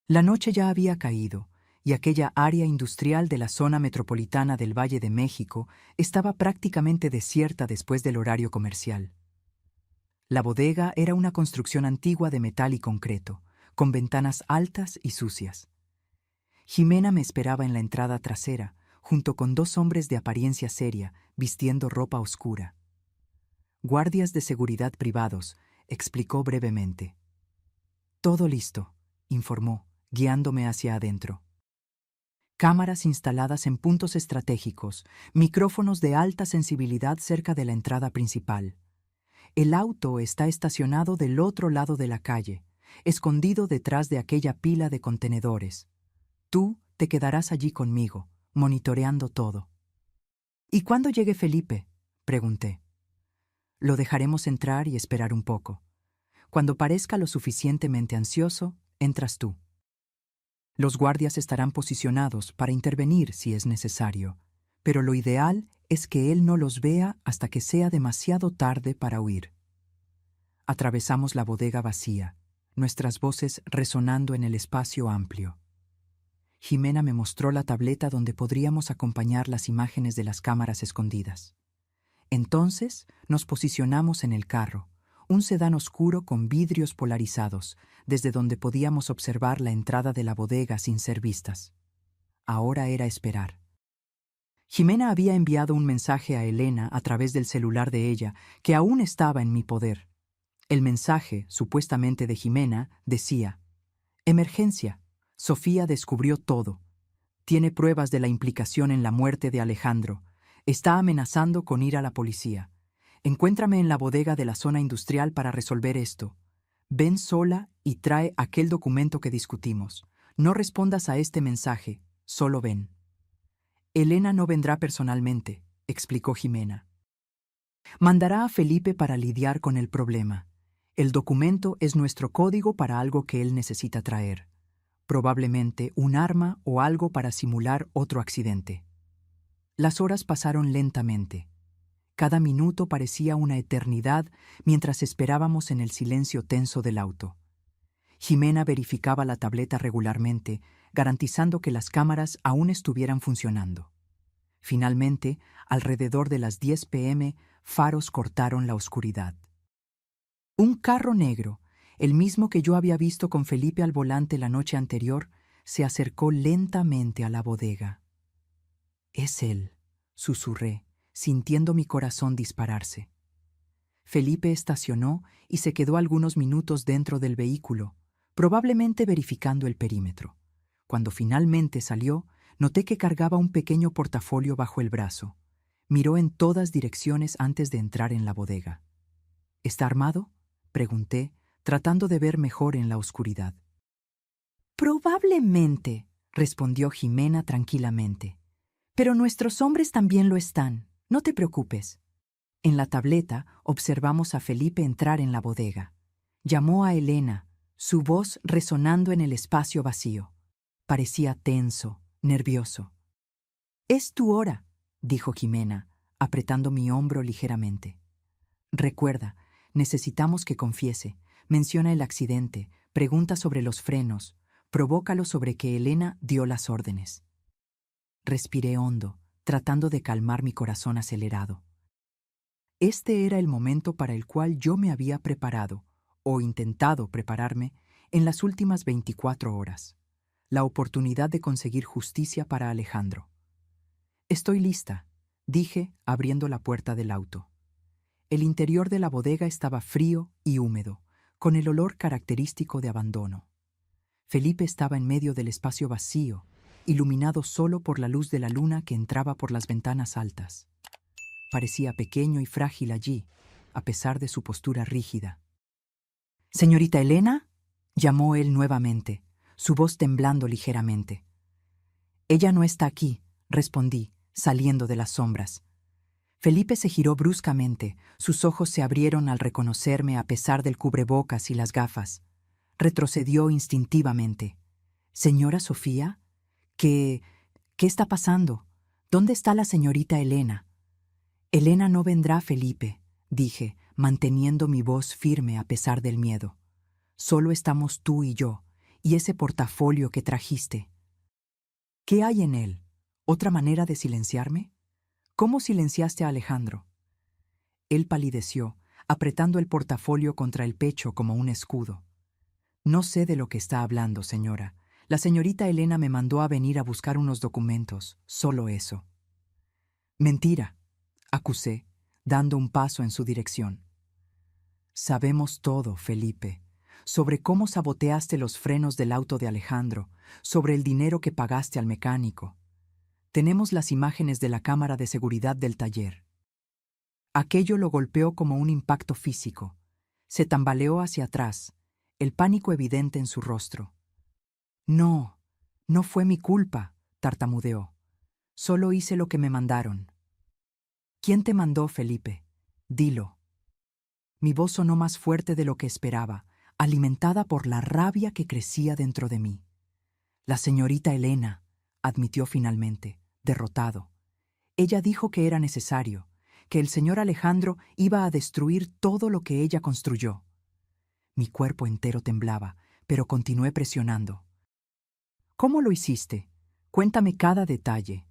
La noche ya había caído, y aquella área industrial de la zona metropolitana del Valle de México estaba prácticamente desierta después del horario comercial. La bodega era una construcción antigua de metal y concreto, con ventanas altas y sucias. Jimena me esperaba en la entrada trasera, junto con 2 hombres de apariencia seria, vistiendo ropa oscura. Guardias de seguridad privados, explicó brevemente. Todo listo, informó, guiándome hacia adentro. Cámaras instaladas en puntos estratégicos, micrófonos de alta sensibilidad cerca de la entrada principal. El auto está estacionado del otro lado de la calle, escondido detrás de aquella pila de contenedores. Tú te quedarás allí conmigo, monitoreando todo. ¿Y cuándo llegue Felipe?, pregunté. Lo dejaremos entrar y esperar un poco. Cuando parezca lo suficientemente ansioso, entras tú. Los guardias estarán posicionados para intervenir si es necesario, pero lo ideal es que él no los vea hasta que sea demasiado tarde para huir. Atravesamos la bodega vacía, nuestras voces resonando en el espacio amplio. Jimena me mostró la tableta donde podríamos acompañar las imágenes de las cámaras escondidas. Entonces nos posicionamos en el carro, un sedán oscuro con vidrios polarizados, desde donde podíamos observar la entrada de la bodega sin ser vistas. Ahora era esperar. Jimena había enviado un mensaje a Elena a través del celular de ella, que aún estaba en mi poder. El mensaje, supuestamente de Jimena, decía: «Emergencia. Sofía descubrió todo. Tiene pruebas de la implicación en la muerte de Alejandro. Está amenazando con ir a la policía. Encuéntrame en la bodega de la zona industrial para resolver esto. Ven sola y trae aquel documento que discutimos. No respondas a este mensaje, solo ven». Elena no vendrá personalmente, explicó Jimena. Mandará a Felipe para lidiar con el problema. El documento es nuestro código para algo que él necesita traer. Probablemente un arma o algo para simular otro accidente. Las horas pasaron lentamente. Cada minuto parecía una eternidad mientras esperábamos en el silencio tenso del auto. Jimena verificaba la tableta regularmente, garantizando que las cámaras aún estuvieran funcionando. Finalmente, alrededor de las 10 p.m., faros cortaron la oscuridad. Un carro negro, el mismo que yo había visto con Felipe al volante la noche anterior, se acercó lentamente a la bodega. «Es él», susurré, sintiendo mi corazón dispararse. Felipe estacionó y se quedó algunos minutos dentro del vehículo, probablemente verificando el perímetro. Cuando finalmente salió, noté que cargaba un pequeño portafolio bajo el brazo. Miró en todas direcciones antes de entrar en la bodega. ¿Está armado?, pregunté, tratando de ver mejor en la oscuridad. Probablemente, respondió Jimena tranquilamente. Pero nuestros hombres también lo están. No te preocupes. En la tableta observamos a Felipe entrar en la bodega. Llamó a Elena, su voz resonando en el espacio vacío. Parecía tenso, nervioso. «Es tu hora», dijo Jimena, apretando mi hombro ligeramente. «Recuerda, necesitamos que confiese. Menciona el accidente, pregunta sobre los frenos, provócalo sobre que Elena dio las órdenes». Respiré hondo, tratando de calmar mi corazón acelerado. Este era el momento para el cual yo me había preparado, o intentado prepararme, en las últimas 24 horas. La oportunidad de conseguir justicia para Alejandro. «Estoy lista», dije, abriendo la puerta del auto. El interior de la bodega estaba frío y húmedo, con el olor característico de abandono. Felipe estaba en medio del espacio vacío, iluminado solo por la luz de la luna que entraba por las ventanas altas. Parecía pequeño y frágil allí, a pesar de su postura rígida. «¿Señorita Elena?», llamó él nuevamente, su voz temblando ligeramente. «Ella no está aquí», respondí, saliendo de las sombras. Felipe se giró bruscamente, sus ojos se abrieron al reconocerme a pesar del cubrebocas y las gafas. Retrocedió instintivamente. «¿Señora Sofía? ¿Qué está pasando? ¿Dónde está la señorita Elena?» «Elena no vendrá, Felipe», dije, manteniendo mi voz firme a pesar del miedo. «Solo estamos tú y yo, y ese portafolio que trajiste». «¿Qué hay en él? ¿Otra manera de silenciarme? ¿Cómo silenciaste a Alejandro?» Él palideció, apretando el portafolio contra el pecho como un escudo. «No sé de lo que está hablando, señora. La señorita Elena me mandó a venir a buscar unos documentos, solo eso». «Mentira», acusé, dando un paso en su dirección. «Sabemos todo, Felipe, sobre cómo saboteaste los frenos del auto de Alejandro, sobre el dinero que pagaste al mecánico. Tenemos las imágenes de la cámara de seguridad del taller». Aquello lo golpeó como un impacto físico. Se tambaleó hacia atrás, el pánico evidente en su rostro. «No, no fue mi culpa», tartamudeó. «Solo hice lo que me mandaron». «¿Quién te mandó, Felipe? Dilo». Mi voz sonó más fuerte de lo que esperaba, alimentada por la rabia que crecía dentro de mí. «La señorita Elena», admitió finalmente, derrotado. «Ella dijo que era necesario, que el señor Alejandro iba a destruir todo lo que ella construyó». Mi cuerpo entero temblaba, pero continué presionando. «¿Cómo lo hiciste? Cuéntame cada detalle».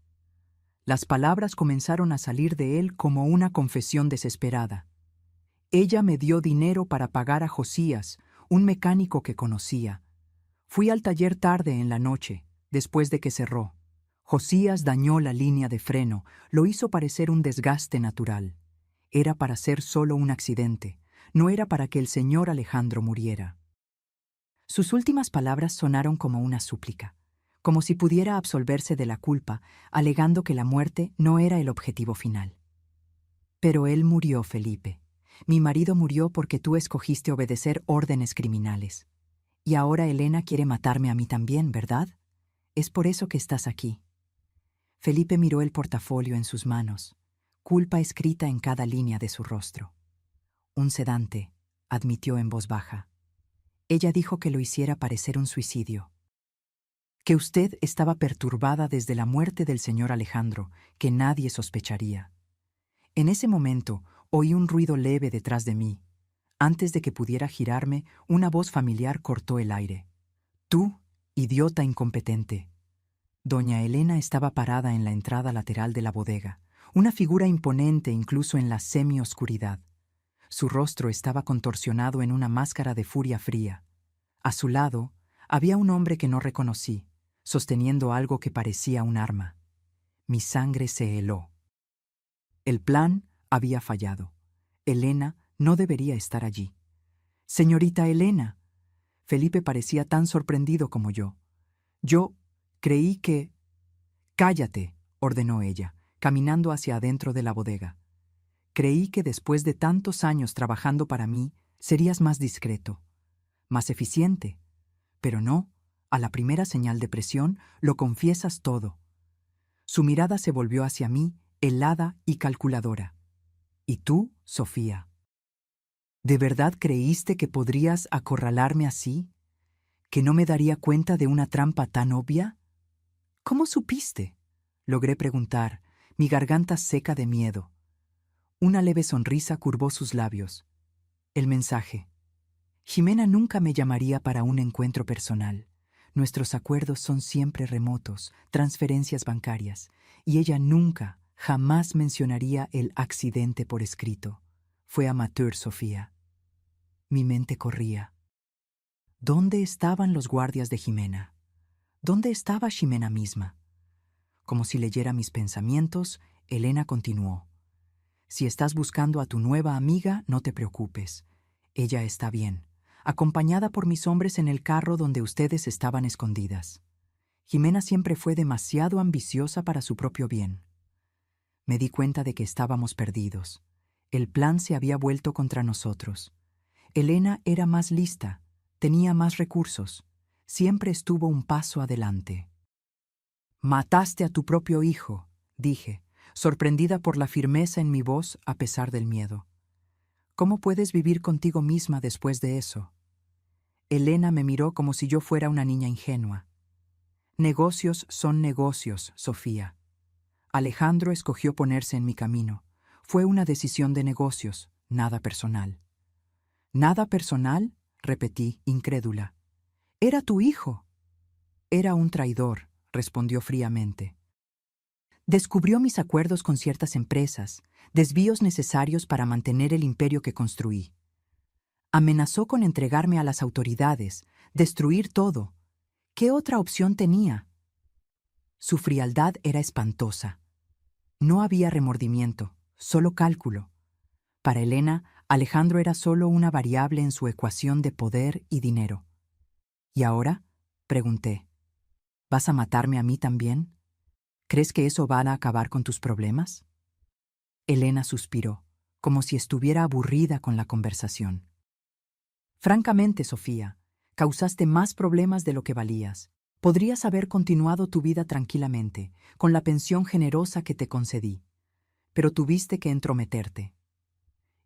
Las palabras comenzaron a salir de él como una confesión desesperada. «Ella me dio dinero para pagar a Josías, un mecánico que conocía. Fui al taller tarde en la noche, después de que cerró. Josías dañó la línea de freno, lo hizo parecer un desgaste natural. Era para ser solo un accidente, no era para que el señor Alejandro muriera». Sus últimas palabras sonaron como una súplica, como si pudiera absolverse de la culpa, alegando que la muerte no era el objetivo final. «Pero él murió, Felipe. Mi marido murió porque tú escogiste obedecer órdenes criminales. Y ahora Elena quiere matarme a mí también, ¿verdad? Es por eso que estás aquí». Felipe miró el portafolio en sus manos, culpa escrita en cada línea de su rostro. «Un sedante», admitió en voz baja. «Ella dijo que lo hiciera parecer un suicidio. Que usted estaba perturbada desde la muerte del señor Alejandro, que nadie sospecharía». En ese momento oí un ruido leve detrás de mí. Antes de que pudiera girarme, una voz familiar cortó el aire. «Tú, idiota incompetente». Doña Elena estaba parada en la entrada lateral de la bodega, una figura imponente incluso en la semioscuridad. Su rostro estaba contorsionado en una máscara de furia fría. A su lado había un hombre que no reconocí, sosteniendo algo que parecía un arma. Mi sangre se heló. El plan había fallado. Elena No debería estar allí. Señorita Elena. Felipe parecía tan sorprendido como yo. Yo creí que... Cállate, ordenó ella, caminando hacia adentro de la bodega. Creí que después de tantos años trabajando para mí, serías más discreto, más eficiente. Pero no, a la primera señal de presión, lo confiesas todo. Su mirada se volvió hacia mí, helada y calculadora. ¿Y tú, Sofía? ¿De verdad creíste que podrías acorralarme así? ¿Que no me daría cuenta de una trampa tan obvia? ¿Cómo supiste? Logré preguntar, mi garganta seca de miedo. Una leve sonrisa curvó sus labios. El mensaje. Ximena nunca me llamaría para un encuentro personal. Nuestros acuerdos son siempre remotos, transferencias bancarias, y ella nunca, jamás mencionaría el accidente por escrito. Fue amateur, Sofía. Mi mente corría. ¿Dónde estaban los guardias de Ximena? ¿Dónde estaba Ximena misma? Como si leyera mis pensamientos, Elena continuó. Si estás buscando a tu nueva amiga, no te preocupes. Ella está bien, acompañada por mis hombres en el carro donde ustedes estaban escondidas. Ximena siempre fue demasiado ambiciosa para su propio bien. Me di cuenta de que estábamos perdidos. El plan se había vuelto contra nosotros. Elena era más lista, tenía más recursos, siempre estuvo un paso adelante. Mataste a tu propio hijo, dije, sorprendida por la firmeza en mi voz a pesar del miedo. ¿Cómo puedes vivir contigo misma después de eso? Elena me miró como si yo fuera una niña ingenua. Negocios son negocios, Sofía. Alejandro escogió ponerse en mi camino. Fue una decisión de negocios, nada personal. ¿Nada personal?, repetí, incrédula. Era tu hijo. Era un traidor, respondió fríamente. Descubrió mis acuerdos con ciertas empresas, desvíos necesarios para mantener el imperio que construí. Amenazó con entregarme a las autoridades, destruir todo. ¿Qué otra opción tenía? Su frialdad era espantosa. No había remordimiento, solo cálculo. Para Elena, Alejandro era solo una variable en su ecuación de poder y dinero. ¿Y ahora?, pregunté. ¿Vas a matarme a mí también? ¿Crees que eso va a acabar con tus problemas? Elena suspiró, como si estuviera aburrida con la conversación. Francamente, Sofía, causaste más problemas de lo que valías. Podrías haber continuado tu vida tranquilamente, con la pensión generosa que te concedí. Pero tuviste que entrometerte.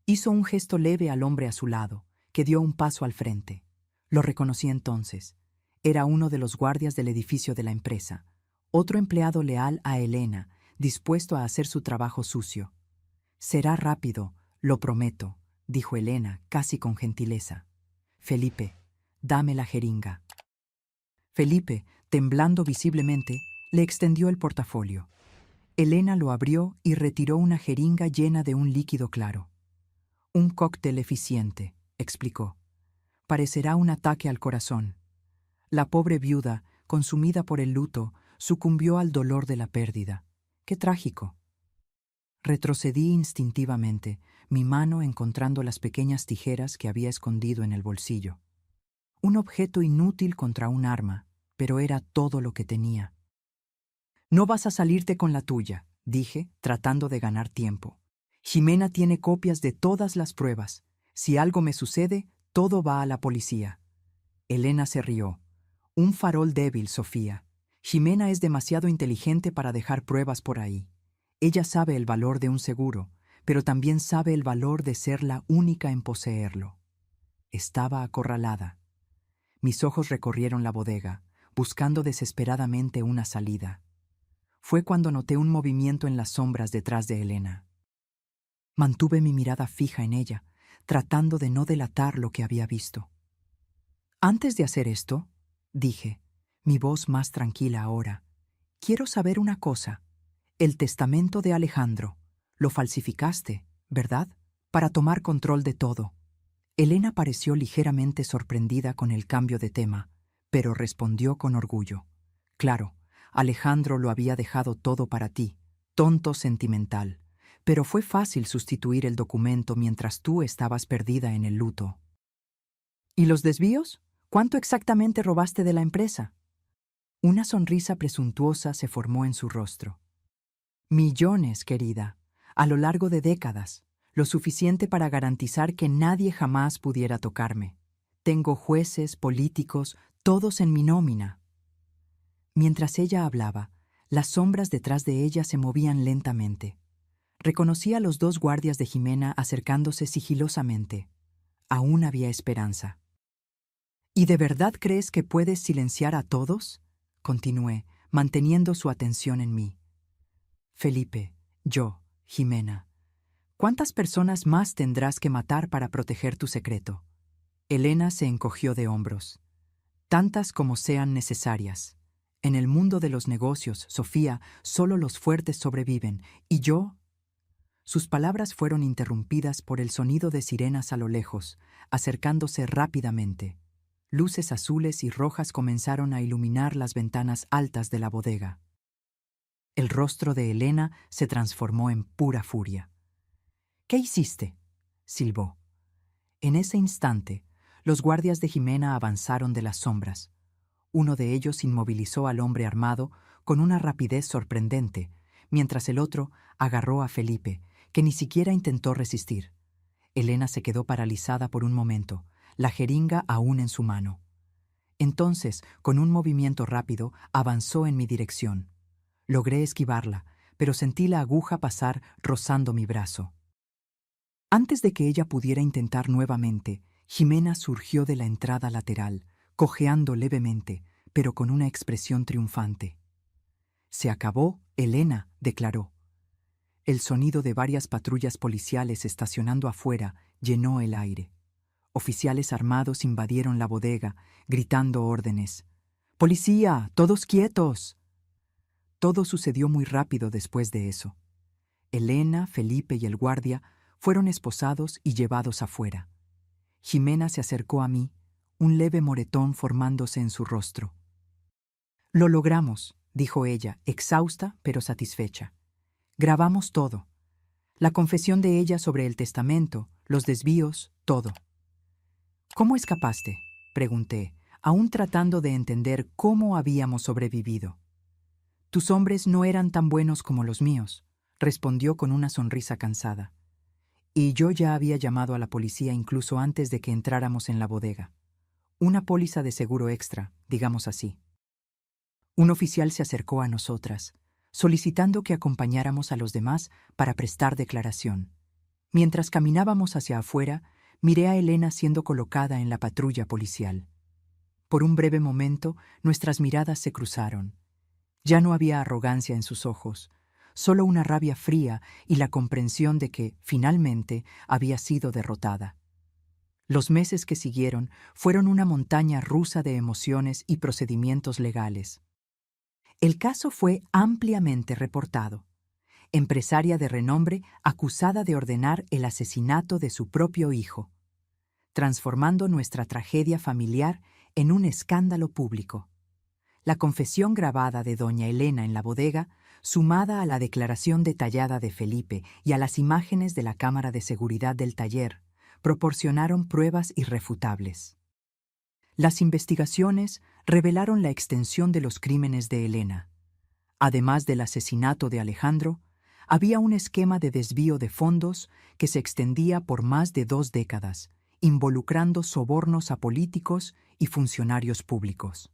Hizo un gesto leve al hombre a su lado, que dio un paso al frente. Lo reconocí entonces. Era uno de los guardias del edificio de la empresa, otro empleado leal a Elena, dispuesto a hacer su trabajo sucio. Será rápido, lo prometo, dijo Elena, casi con gentileza. Felipe, dame la jeringa. Felipe, temblando visiblemente, le extendió el portafolio. Elena lo abrió y retiró una jeringa llena de un líquido claro. Un cóctel eficiente, explicó. Parecerá un ataque al corazón. La pobre viuda, consumida por el luto, sucumbió al dolor de la pérdida. ¡Qué trágico! Retrocedí instintivamente, mi mano encontrando las pequeñas tijeras que había escondido en el bolsillo. Un objeto inútil contra un arma, pero era todo lo que tenía. No vas a salirte con la tuya, dije, tratando de ganar tiempo. Ximena tiene copias de todas las pruebas. Si algo me sucede, todo va a la policía. Elena se rió. Un farol débil, Sofía. Ximena es demasiado inteligente para dejar pruebas por ahí. Ella sabe el valor de un seguro, pero también sabe el valor de ser la única en poseerlo. Estaba acorralada. Mis ojos recorrieron la bodega, buscando desesperadamente una salida. Fue cuando noté un movimiento en las sombras detrás de Elena. Mantuve mi mirada fija en ella, tratando de no delatar lo que había visto. Antes de hacer esto, dije, mi voz más tranquila ahora, quiero saber una cosa. El testamento de Alejandro. Lo falsificaste, ¿verdad? Para tomar control de todo. Elena pareció ligeramente sorprendida con el cambio de tema, pero respondió con orgullo. Claro, Alejandro lo había dejado todo para ti, tonto sentimental. pero fue fácil sustituir el documento mientras tú estabas perdida en el luto. ¿Y los desvíos? ¿Cuánto exactamente robaste de la empresa? Una sonrisa presuntuosa se formó en su rostro. Millones, querida, a lo largo de décadas, lo suficiente para garantizar que nadie jamás pudiera tocarme. Tengo jueces, políticos, todos en mi nómina. Mientras ella hablaba, las sombras detrás de ella se movían lentamente. Reconocí a los 2 guardias de Jimena acercándose sigilosamente. Aún había esperanza. ¿Y de verdad crees que puedes silenciar a todos? Continué, manteniendo su atención en mí. Felipe, yo, Jimena. ¿Cuántas personas más tendrás que matar para proteger tu secreto? Elena se encogió de hombros. Tantas como sean necesarias. En el mundo de los negocios, Sofía, solo los fuertes sobreviven. ¿Y yo? Sus palabras fueron interrumpidas por el sonido de sirenas a lo lejos, acercándose rápidamente. Luces azules y rojas comenzaron a iluminar las ventanas altas de la bodega. El rostro de Elena se transformó en pura furia. ¿Qué hiciste?, silbó. En ese instante, los guardias de Jimena avanzaron de las sombras. Uno de ellos inmovilizó al hombre armado con una rapidez sorprendente, mientras el otro agarró a Felipe, que ni siquiera intentó resistir. Elena se quedó paralizada por un momento, la jeringa aún en su mano. Entonces, con un movimiento rápido, avanzó en mi dirección. Logré esquivarla, pero sentí la aguja pasar rozando mi brazo. Antes de que ella pudiera intentar nuevamente, Jimena surgió de la entrada lateral, cojeando levemente, pero con una expresión triunfante. «Se acabó, Elena», declaró. El sonido de varias patrullas policiales estacionando afuera llenó el aire. Oficiales armados invadieron la bodega, gritando órdenes. «¡Policía! ¡Todos quietos!». Todo sucedió muy rápido después de eso. Elena, Felipe y el guardia fueron esposados y llevados afuera. Jimena se acercó a mí, un leve moretón formándose en su rostro. «Lo logramos», dijo ella, exhausta pero satisfecha. «Grabamos todo. La confesión de ella sobre el testamento, los desvíos, todo». «¿Cómo escapaste?», pregunté, aún tratando de entender cómo habíamos sobrevivido. «Tus hombres no eran tan buenos como los míos», respondió con una sonrisa cansada. «Y yo ya había llamado a la policía incluso antes de que entráramos en la bodega. Una póliza de seguro extra, digamos así». Un oficial se acercó a nosotras, solicitando que acompañáramos a los demás para prestar declaración. Mientras caminábamos hacia afuera, miré a Elena siendo colocada en la patrulla policial. Por un breve momento, nuestras miradas se cruzaron. Ya no había arrogancia en sus ojos, solo una rabia fría y la comprensión de que, finalmente, había sido derrotada. Los meses que siguieron fueron una montaña rusa de emociones y procedimientos legales. El caso fue ampliamente reportado. Empresaria de renombre acusada de ordenar el asesinato de su propio hijo, transformando nuestra tragedia familiar en un escándalo público. La confesión grabada de doña Elena en la bodega, sumada a la declaración detallada de Felipe y a las imágenes de la cámara de seguridad del taller, proporcionaron pruebas irrefutables. Las investigaciones revelaron la extensión de los crímenes de Elena. Además del asesinato de Alejandro, había un esquema de desvío de fondos que se extendía por más de 2 décadas, involucrando sobornos a políticos y funcionarios públicos.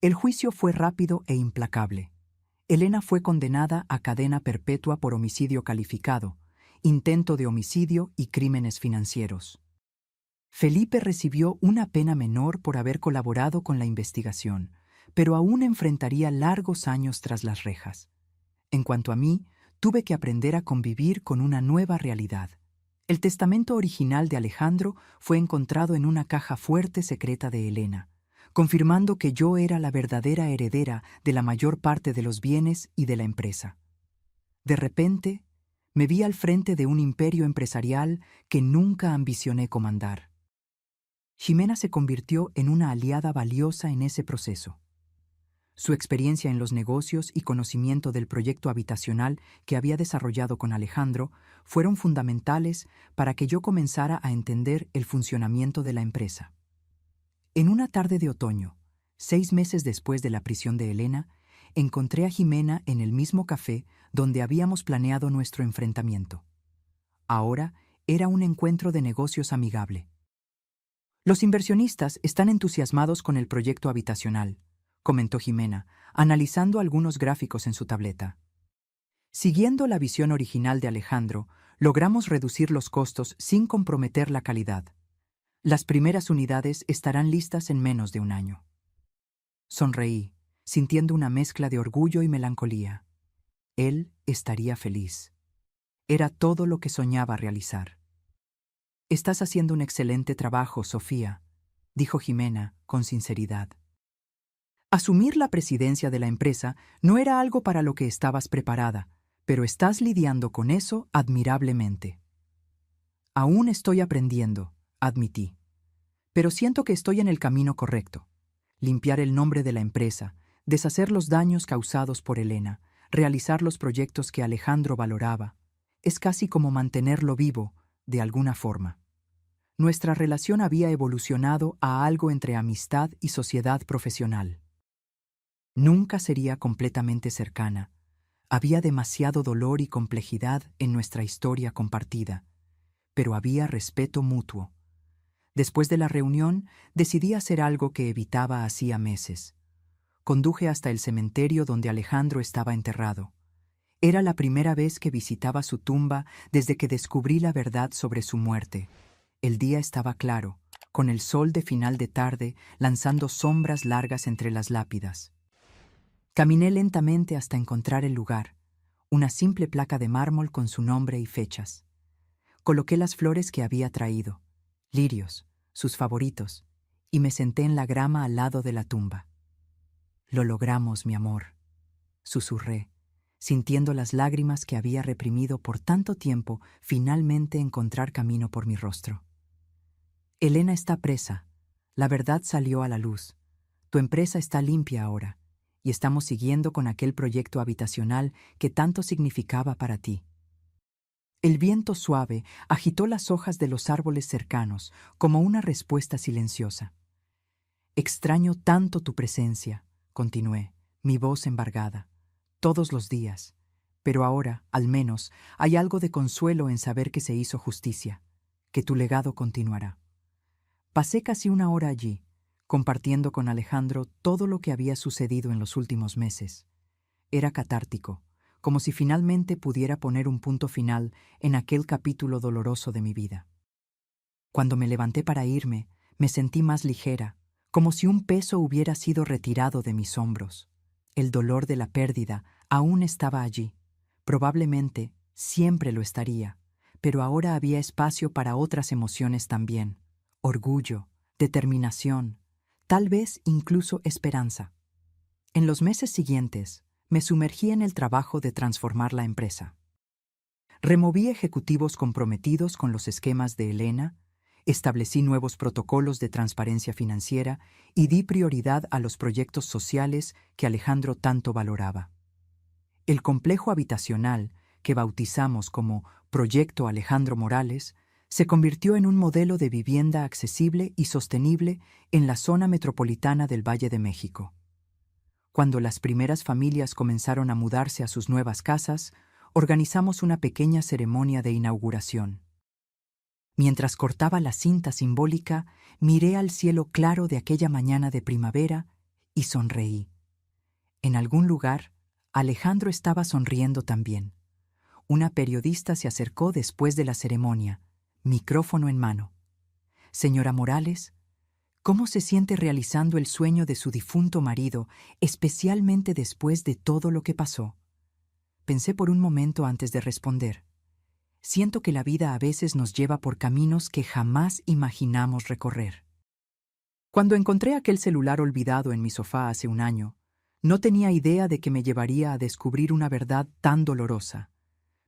El juicio fue rápido e implacable. Elena fue condenada a cadena perpetua por homicidio calificado, intento de homicidio y crímenes financieros. Felipe recibió una pena menor por haber colaborado con la investigación, pero aún enfrentaría largos años tras las rejas. En cuanto a mí, tuve que aprender a convivir con una nueva realidad. El testamento original de Alejandro fue encontrado en una caja fuerte secreta de Elena, confirmando que yo era la verdadera heredera de la mayor parte de los bienes y de la empresa. De repente, me vi al frente de un imperio empresarial que nunca ambicioné comandar. Jimena se convirtió en una aliada valiosa en ese proceso. Su experiencia en los negocios y conocimiento del proyecto habitacional que había desarrollado con Alejandro fueron fundamentales para que yo comenzara a entender el funcionamiento de la empresa. En una tarde de otoño, 6 meses después de la prisión de Elena, encontré a Jimena en el mismo café donde habíamos planeado nuestro enfrentamiento. Ahora era un encuentro de negocios amigable. Los inversionistas están entusiasmados con el proyecto habitacional, comentó Jimena, analizando algunos gráficos en su tableta. Siguiendo la visión original de Alejandro, logramos reducir los costos sin comprometer la calidad. Las primeras unidades estarán listas en menos de un año. Sonreí, sintiendo una mezcla de orgullo y melancolía. Él estaría feliz. Era todo lo que soñaba realizar. Estás haciendo un excelente trabajo, Sofía, dijo Jimena con sinceridad. Asumir la presidencia de la empresa no era algo para lo que estabas preparada, pero estás lidiando con eso admirablemente. Aún estoy aprendiendo, admití. Pero siento que estoy en el camino correcto. Limpiar el nombre de la empresa, deshacer los daños causados por Elena, realizar los proyectos que Alejandro valoraba, es casi como mantenerlo vivo, de alguna forma. Nuestra relación había evolucionado a algo entre amistad y sociedad profesional. Nunca sería completamente cercana. Había demasiado dolor y complejidad en nuestra historia compartida, pero había respeto mutuo. Después de la reunión, decidí hacer algo que evitaba hacía meses. Conduje hasta el cementerio donde Alejandro estaba enterrado. Era la primera vez que visitaba su tumba desde que descubrí la verdad sobre su muerte. El día estaba claro, con el sol de final de tarde lanzando sombras largas entre las lápidas. Caminé lentamente hasta encontrar el lugar, una simple placa de mármol con su nombre y fechas. Coloqué las flores que había traído, lirios, sus favoritos, y me senté en la grama al lado de la tumba. «Lo logramos, mi amor», susurré, sintiendo las lágrimas que había reprimido por tanto tiempo finalmente encontrar camino por mi rostro. «Elena está presa. La verdad salió a la luz. Tu empresa está limpia ahora, y estamos siguiendo con aquel proyecto habitacional que tanto significaba para ti». El viento suave agitó las hojas de los árboles cercanos como una respuesta silenciosa. «Extraño tanto tu presencia», continué, mi voz embargada, «todos los días, pero ahora, al menos, hay algo de consuelo en saber que se hizo justicia, que tu legado continuará». Pasé casi una hora allí, compartiendo con Alejandro todo lo que había sucedido en los últimos meses. Era catártico, como si finalmente pudiera poner un punto final en aquel capítulo doloroso de mi vida. Cuando me levanté para irme, me sentí más ligera, como si un peso hubiera sido retirado de mis hombros. El dolor de la pérdida aún estaba allí. Probablemente siempre lo estaría, pero ahora había espacio para otras emociones también: orgullo, determinación, tal vez incluso esperanza. En los meses siguientes, me sumergí en el trabajo de transformar la empresa. Removí ejecutivos comprometidos con los esquemas de Elena, establecí nuevos protocolos de transparencia financiera y di prioridad a los proyectos sociales que Alejandro tanto valoraba. El complejo habitacional, que bautizamos como Proyecto Alejandro Morales, se convirtió en un modelo de vivienda accesible y sostenible en la zona metropolitana del Valle de México. Cuando las primeras familias comenzaron a mudarse a sus nuevas casas, organizamos una pequeña ceremonia de inauguración. Mientras cortaba la cinta simbólica, miré al cielo claro de aquella mañana de primavera y sonreí. En algún lugar, Alejandro estaba sonriendo también. Una periodista se acercó después de la ceremonia, micrófono en mano. «Señora Morales, ¿cómo se siente realizando el sueño de su difunto marido, especialmente después de todo lo que pasó?» Pensé por un momento antes de responder. Siento que la vida a veces nos lleva por caminos que jamás imaginamos recorrer. Cuando encontré aquel celular olvidado en mi sofá hace un año, no tenía idea de que me llevaría a descubrir una verdad tan dolorosa,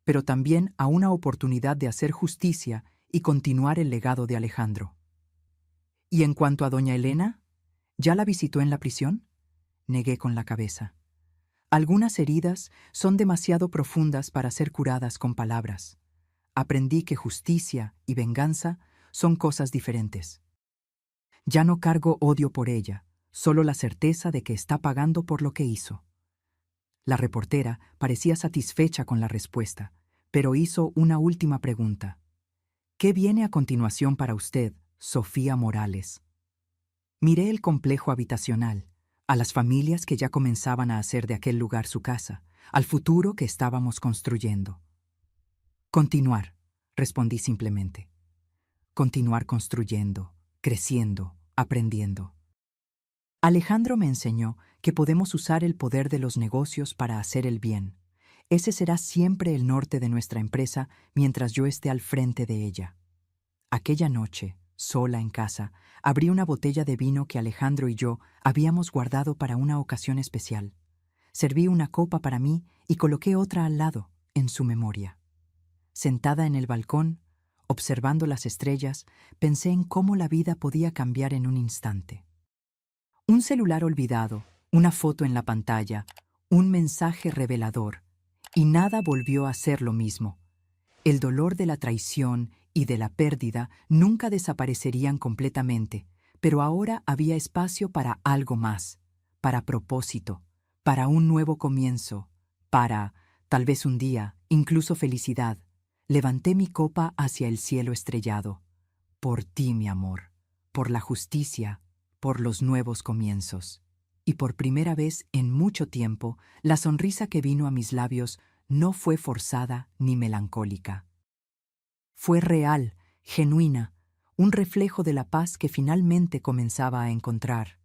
pero también a una oportunidad de hacer justicia y continuar el legado de Alejandro. ¿Y en cuanto a doña Elena? ¿Ya la visitó en la prisión?, negué con la cabeza. Algunas heridas son demasiado profundas para ser curadas con palabras. Aprendí que justicia y venganza son cosas diferentes. Ya no cargo odio por ella, solo la certeza de que está pagando por lo que hizo. La reportera parecía satisfecha con la respuesta, pero hizo una última pregunta. ¿Qué viene a continuación para usted, Sofía Morales? Miré el complejo habitacional, a las familias que ya comenzaban a hacer de aquel lugar su casa, al futuro que estábamos construyendo. Continuar, respondí simplemente. Continuar construyendo, creciendo, aprendiendo. Alejandro me enseñó que podemos usar el poder de los negocios para hacer el bien. Ese será siempre el norte de nuestra empresa mientras yo esté al frente de ella. Aquella noche, sola en casa, abrí una botella de vino que Alejandro y yo habíamos guardado para una ocasión especial. Serví una copa para mí y coloqué otra al lado, en su memoria. Sentada en el balcón, observando las estrellas, pensé en cómo la vida podía cambiar en un instante. Un celular olvidado, una foto en la pantalla, un mensaje revelador, y nada volvió a ser lo mismo. El dolor de la traición y de la pérdida nunca desaparecerían completamente, pero ahora había espacio para algo más, para propósito, para un nuevo comienzo, para, tal vez un día, incluso felicidad. Levanté mi copa hacia el cielo estrellado. Por ti, mi amor, por la justicia, por los nuevos comienzos. Y por primera vez en mucho tiempo, la sonrisa que vino a mis labios no fue forzada ni melancólica. Fue real, genuina, un reflejo de la paz que finalmente comenzaba a encontrar.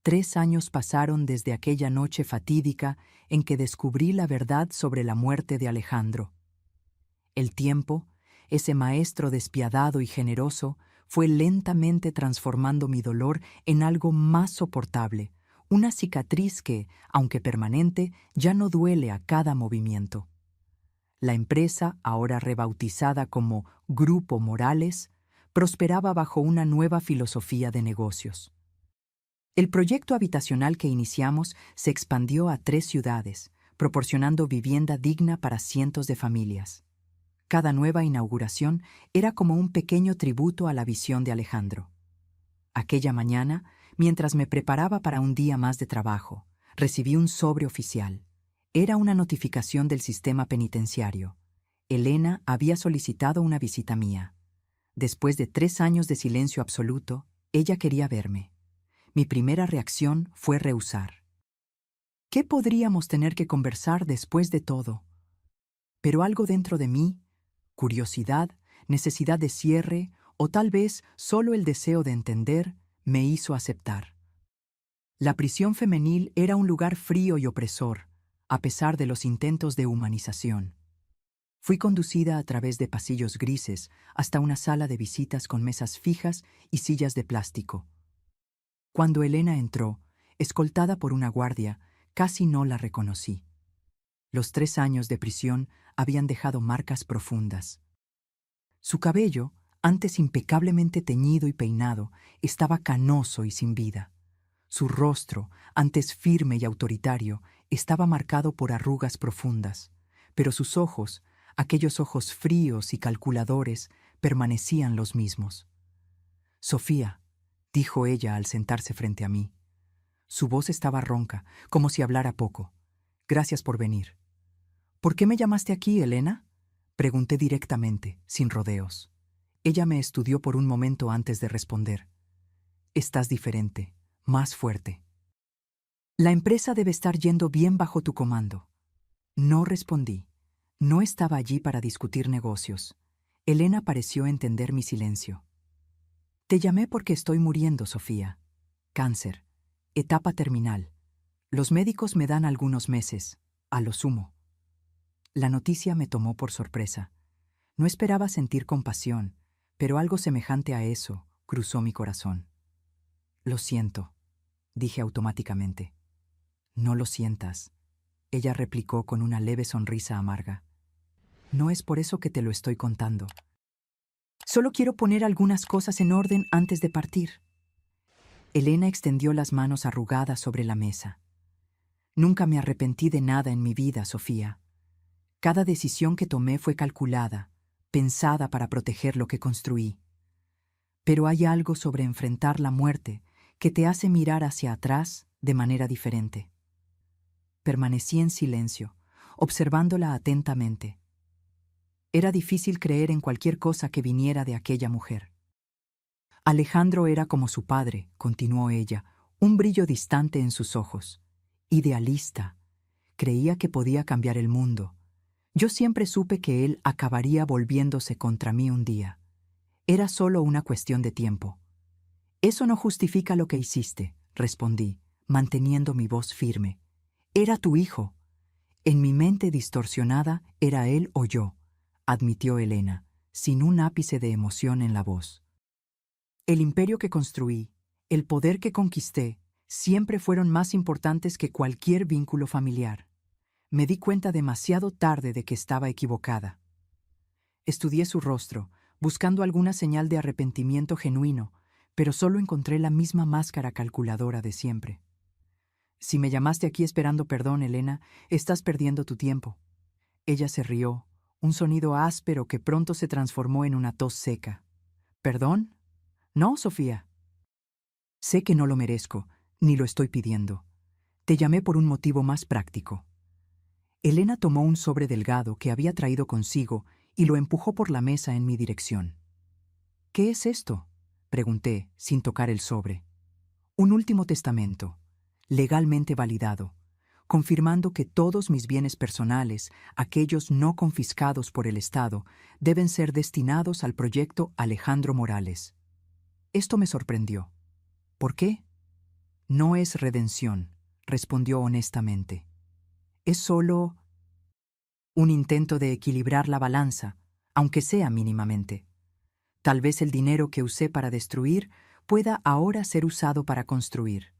3 años pasaron desde aquella noche fatídica en que descubrí la verdad sobre la muerte de Alejandro. El tiempo, ese maestro despiadado y generoso, fue lentamente transformando mi dolor en algo más soportable, una cicatriz que, aunque permanente, ya no duele a cada movimiento. La empresa, ahora rebautizada como Grupo Morales, prosperaba bajo una nueva filosofía de negocios. El proyecto habitacional que iniciamos se expandió a 3 ciudades, proporcionando vivienda digna para cientos de familias. Cada nueva inauguración era como un pequeño tributo a la visión de Alejandro. Aquella mañana, mientras me preparaba para un día más de trabajo, recibí un sobre oficial. Era una notificación del sistema penitenciario. Elena había solicitado una visita mía. Después de 3 años de silencio absoluto, ella quería verme. Mi primera reacción fue rehusar. ¿Qué podríamos tener que conversar después de todo? Pero algo dentro de mí, curiosidad, necesidad de cierre o tal vez solo el deseo de entender, me hizo aceptar. La prisión femenil era un lugar frío y opresor, a pesar de los intentos de humanización. Fui conducida a través de pasillos grises hasta una sala de visitas con mesas fijas y sillas de plástico. Cuando Elena entró, escoltada por una guardia, casi no la reconocí. Los 3 años de prisión habían dejado marcas profundas. Su cabello, antes impecablemente teñido y peinado, estaba canoso y sin vida. Su rostro, antes firme y autoritario, estaba marcado por arrugas profundas, pero sus ojos, aquellos ojos fríos y calculadores, permanecían los mismos. «Sofía», dijo ella al sentarse frente a mí. Su voz estaba ronca, como si hablara poco. «Gracias por venir». «¿Por qué me llamaste aquí, Elena?», pregunté directamente, sin rodeos. Ella me estudió por un momento antes de responder. «Estás diferente, más fuerte. La empresa debe estar yendo bien bajo tu comando». No respondí. No estaba allí para discutir negocios. Elena pareció entender mi silencio. «Te llamé porque estoy muriendo, Sofía. Cáncer. Etapa terminal. Los médicos me dan algunos meses, a lo sumo». La noticia me tomó por sorpresa. No esperaba sentir compasión, pero algo semejante a eso cruzó mi corazón. «Lo siento», dije automáticamente. «No lo sientas», ella replicó con una leve sonrisa amarga. «No es por eso que te lo estoy contando. Solo quiero poner algunas cosas en orden antes de partir». Elena extendió las manos arrugadas sobre la mesa. Nunca me arrepentí de nada en mi vida, Sofía. Cada decisión que tomé fue calculada, pensada para proteger lo que construí. Pero hay algo sobre enfrentar la muerte que te hace mirar hacia atrás de manera diferente. Permanecí en silencio, observándola atentamente. Era difícil creer en cualquier cosa que viniera de aquella mujer. Alejandro era como su padre, continuó ella, un brillo distante en sus ojos. Idealista. Creía que podía cambiar el mundo. Yo siempre supe que él acabaría volviéndose contra mí un día. Era solo una cuestión de tiempo. Eso no justifica lo que hiciste, respondí, manteniendo mi voz firme. Era tu hijo. En mi mente distorsionada era él o yo, admitió Elena, sin un ápice de emoción en la voz. El imperio que construí, el poder que conquisté, siempre fueron más importantes que cualquier vínculo familiar. Me di cuenta demasiado tarde de que estaba equivocada. Estudié su rostro, buscando alguna señal de arrepentimiento genuino, pero solo encontré la misma máscara calculadora de siempre. Si me llamaste aquí esperando perdón, Elena, estás perdiendo tu tiempo. Ella se rió, un sonido áspero que pronto se transformó en una tos seca. ¿Perdón? No, Sofía. Sé que no lo merezco, ni lo estoy pidiendo. Te llamé por un motivo más práctico. Elena tomó un sobre delgado que había traído consigo y lo empujó por la mesa en mi dirección. ¿Qué es esto?, pregunté, sin tocar el sobre. Un último testamento, legalmente validado, confirmando que todos mis bienes personales, aquellos no confiscados por el Estado, deben ser destinados al proyecto Alejandro Morales. Esto me sorprendió. ¿Por qué? No es redención, respondió honestamente. Es solo un intento de equilibrar la balanza, aunque sea mínimamente. Tal vez el dinero que usé para destruir pueda ahora ser usado para construir.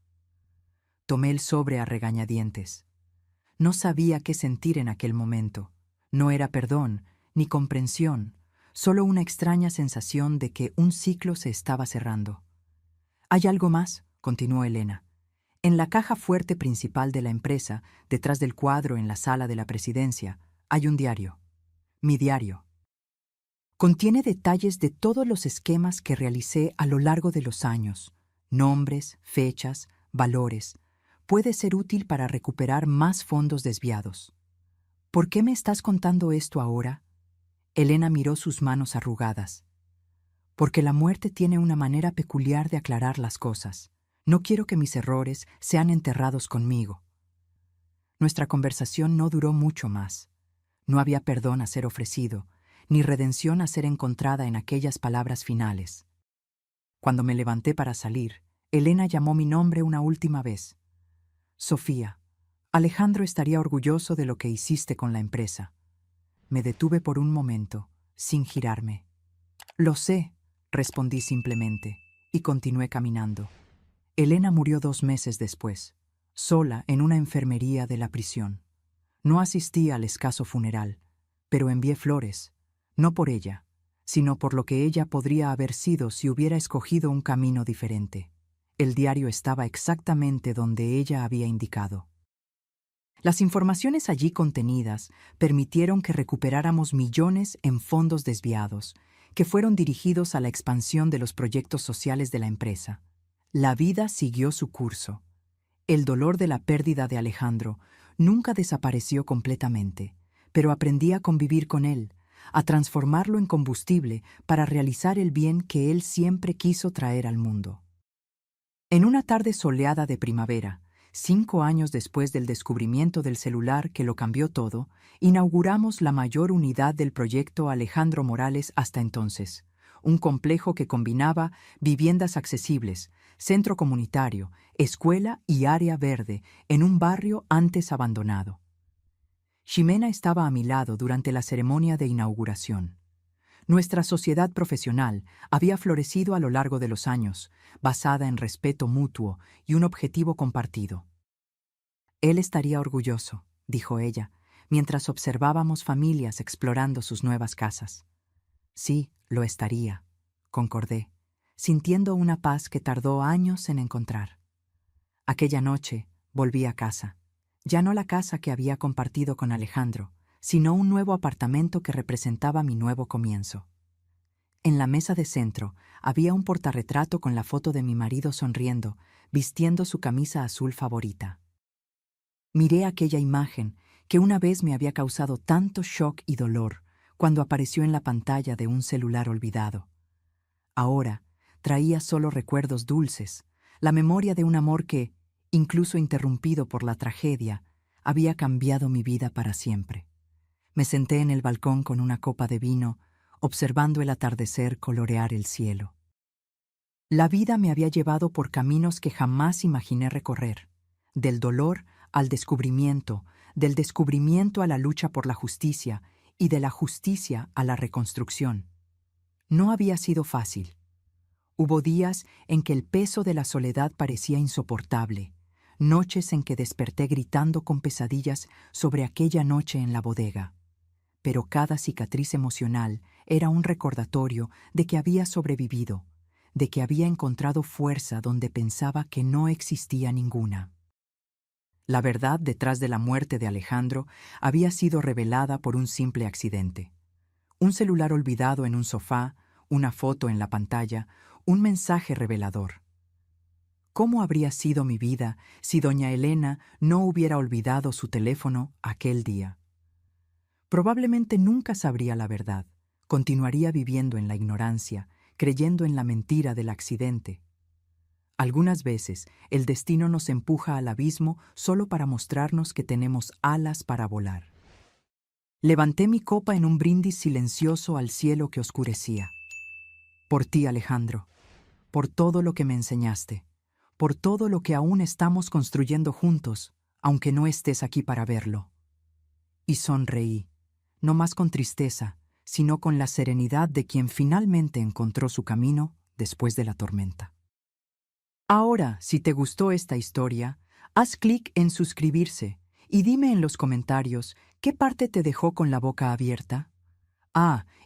Tomé el sobre a regañadientes. No sabía qué sentir en aquel momento. No era perdón, ni comprensión, solo una extraña sensación de que un ciclo se estaba cerrando. «Hay algo más», continuó Elena. «En la caja fuerte principal de la empresa, detrás del cuadro en la sala de la presidencia, hay un diario. Mi diario. Contiene detalles de todos los esquemas que realicé a lo largo de los años. Nombres, fechas, valores. Puede ser útil para recuperar más fondos desviados». «¿Por qué me estás contando esto ahora?» Elena miró sus manos arrugadas. «Porque la muerte tiene una manera peculiar de aclarar las cosas. No quiero que mis errores sean enterrados conmigo». Nuestra conversación no duró mucho más. No había perdón a ser ofrecido, ni redención a ser encontrada en aquellas palabras finales. Cuando me levanté para salir, Elena llamó mi nombre una última vez. «Sofía, Alejandro estaría orgulloso de lo que hiciste con la empresa». Me detuve por un momento, sin girarme. «Lo sé», respondí simplemente, y continué caminando. Elena murió 2 meses después, sola en una enfermería de la prisión. No asistí al escaso funeral, pero envié flores, no por ella, sino por lo que ella podría haber sido si hubiera escogido un camino diferente. El diario estaba exactamente donde ella había indicado. Las informaciones allí contenidas permitieron que recuperáramos millones en fondos desviados, que fueron dirigidos a la expansión de los proyectos sociales de la empresa. La vida siguió su curso. El dolor de la pérdida de Alejandro nunca desapareció completamente, pero aprendí a convivir con él, a transformarlo en combustible para realizar el bien que él siempre quiso traer al mundo. En una tarde soleada de primavera, 5 años después del descubrimiento del celular que lo cambió todo, inauguramos la mayor unidad del proyecto Alejandro Morales hasta entonces, un complejo que combinaba viviendas accesibles, centro comunitario, escuela y área verde en un barrio antes abandonado. Ximena estaba a mi lado durante la ceremonia de inauguración. Nuestra sociedad profesional había florecido a lo largo de los años, basada en respeto mutuo y un objetivo compartido. «Él estaría orgulloso», dijo ella, mientras observábamos familias explorando sus nuevas casas. «Sí, lo estaría», concordé, sintiendo una paz que tardó años en encontrar. Aquella noche volví a casa. Ya no la casa que había compartido con Alejandro, sino un nuevo apartamento que representaba mi nuevo comienzo. En la mesa de centro había un portarretrato con la foto de mi marido sonriendo, vistiendo su camisa azul favorita. Miré aquella imagen que una vez me había causado tanto shock y dolor cuando apareció en la pantalla de un celular olvidado. Ahora traía solo recuerdos dulces, la memoria de un amor que, incluso interrumpido por la tragedia, había cambiado mi vida para siempre. Me senté en el balcón con una copa de vino, observando el atardecer colorear el cielo. La vida me había llevado por caminos que jamás imaginé recorrer, del dolor al descubrimiento, del descubrimiento a la lucha por la justicia y de la justicia a la reconstrucción. No había sido fácil. Hubo días en que el peso de la soledad parecía insoportable, noches en que desperté gritando con pesadillas sobre aquella noche en la bodega. Pero cada cicatriz emocional era un recordatorio de que había sobrevivido, de que había encontrado fuerza donde pensaba que no existía ninguna. La verdad detrás de la muerte de Alejandro había sido revelada por un simple accidente. Un celular olvidado en un sofá, una foto en la pantalla, un mensaje revelador. ¿Cómo habría sido mi vida si doña Elena no hubiera olvidado su teléfono aquel día? Probablemente nunca sabría la verdad. Continuaría viviendo en la ignorancia, creyendo en la mentira del accidente. Algunas veces, el destino nos empuja al abismo solo para mostrarnos que tenemos alas para volar. Levanté mi copa en un brindis silencioso al cielo que oscurecía. Por ti, Alejandro, por todo lo que me enseñaste, por todo lo que aún estamos construyendo juntos, aunque no estés aquí para verlo. Y sonreí, no más con tristeza, sino con la serenidad de quien finalmente encontró su camino después de la tormenta. Ahora, si te gustó esta historia, haz clic en suscribirse y dime en los comentarios qué parte te dejó con la boca abierta.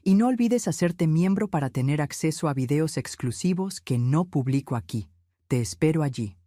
Y no olvides hacerte miembro para tener acceso a videos exclusivos que no publico aquí. Te espero allí.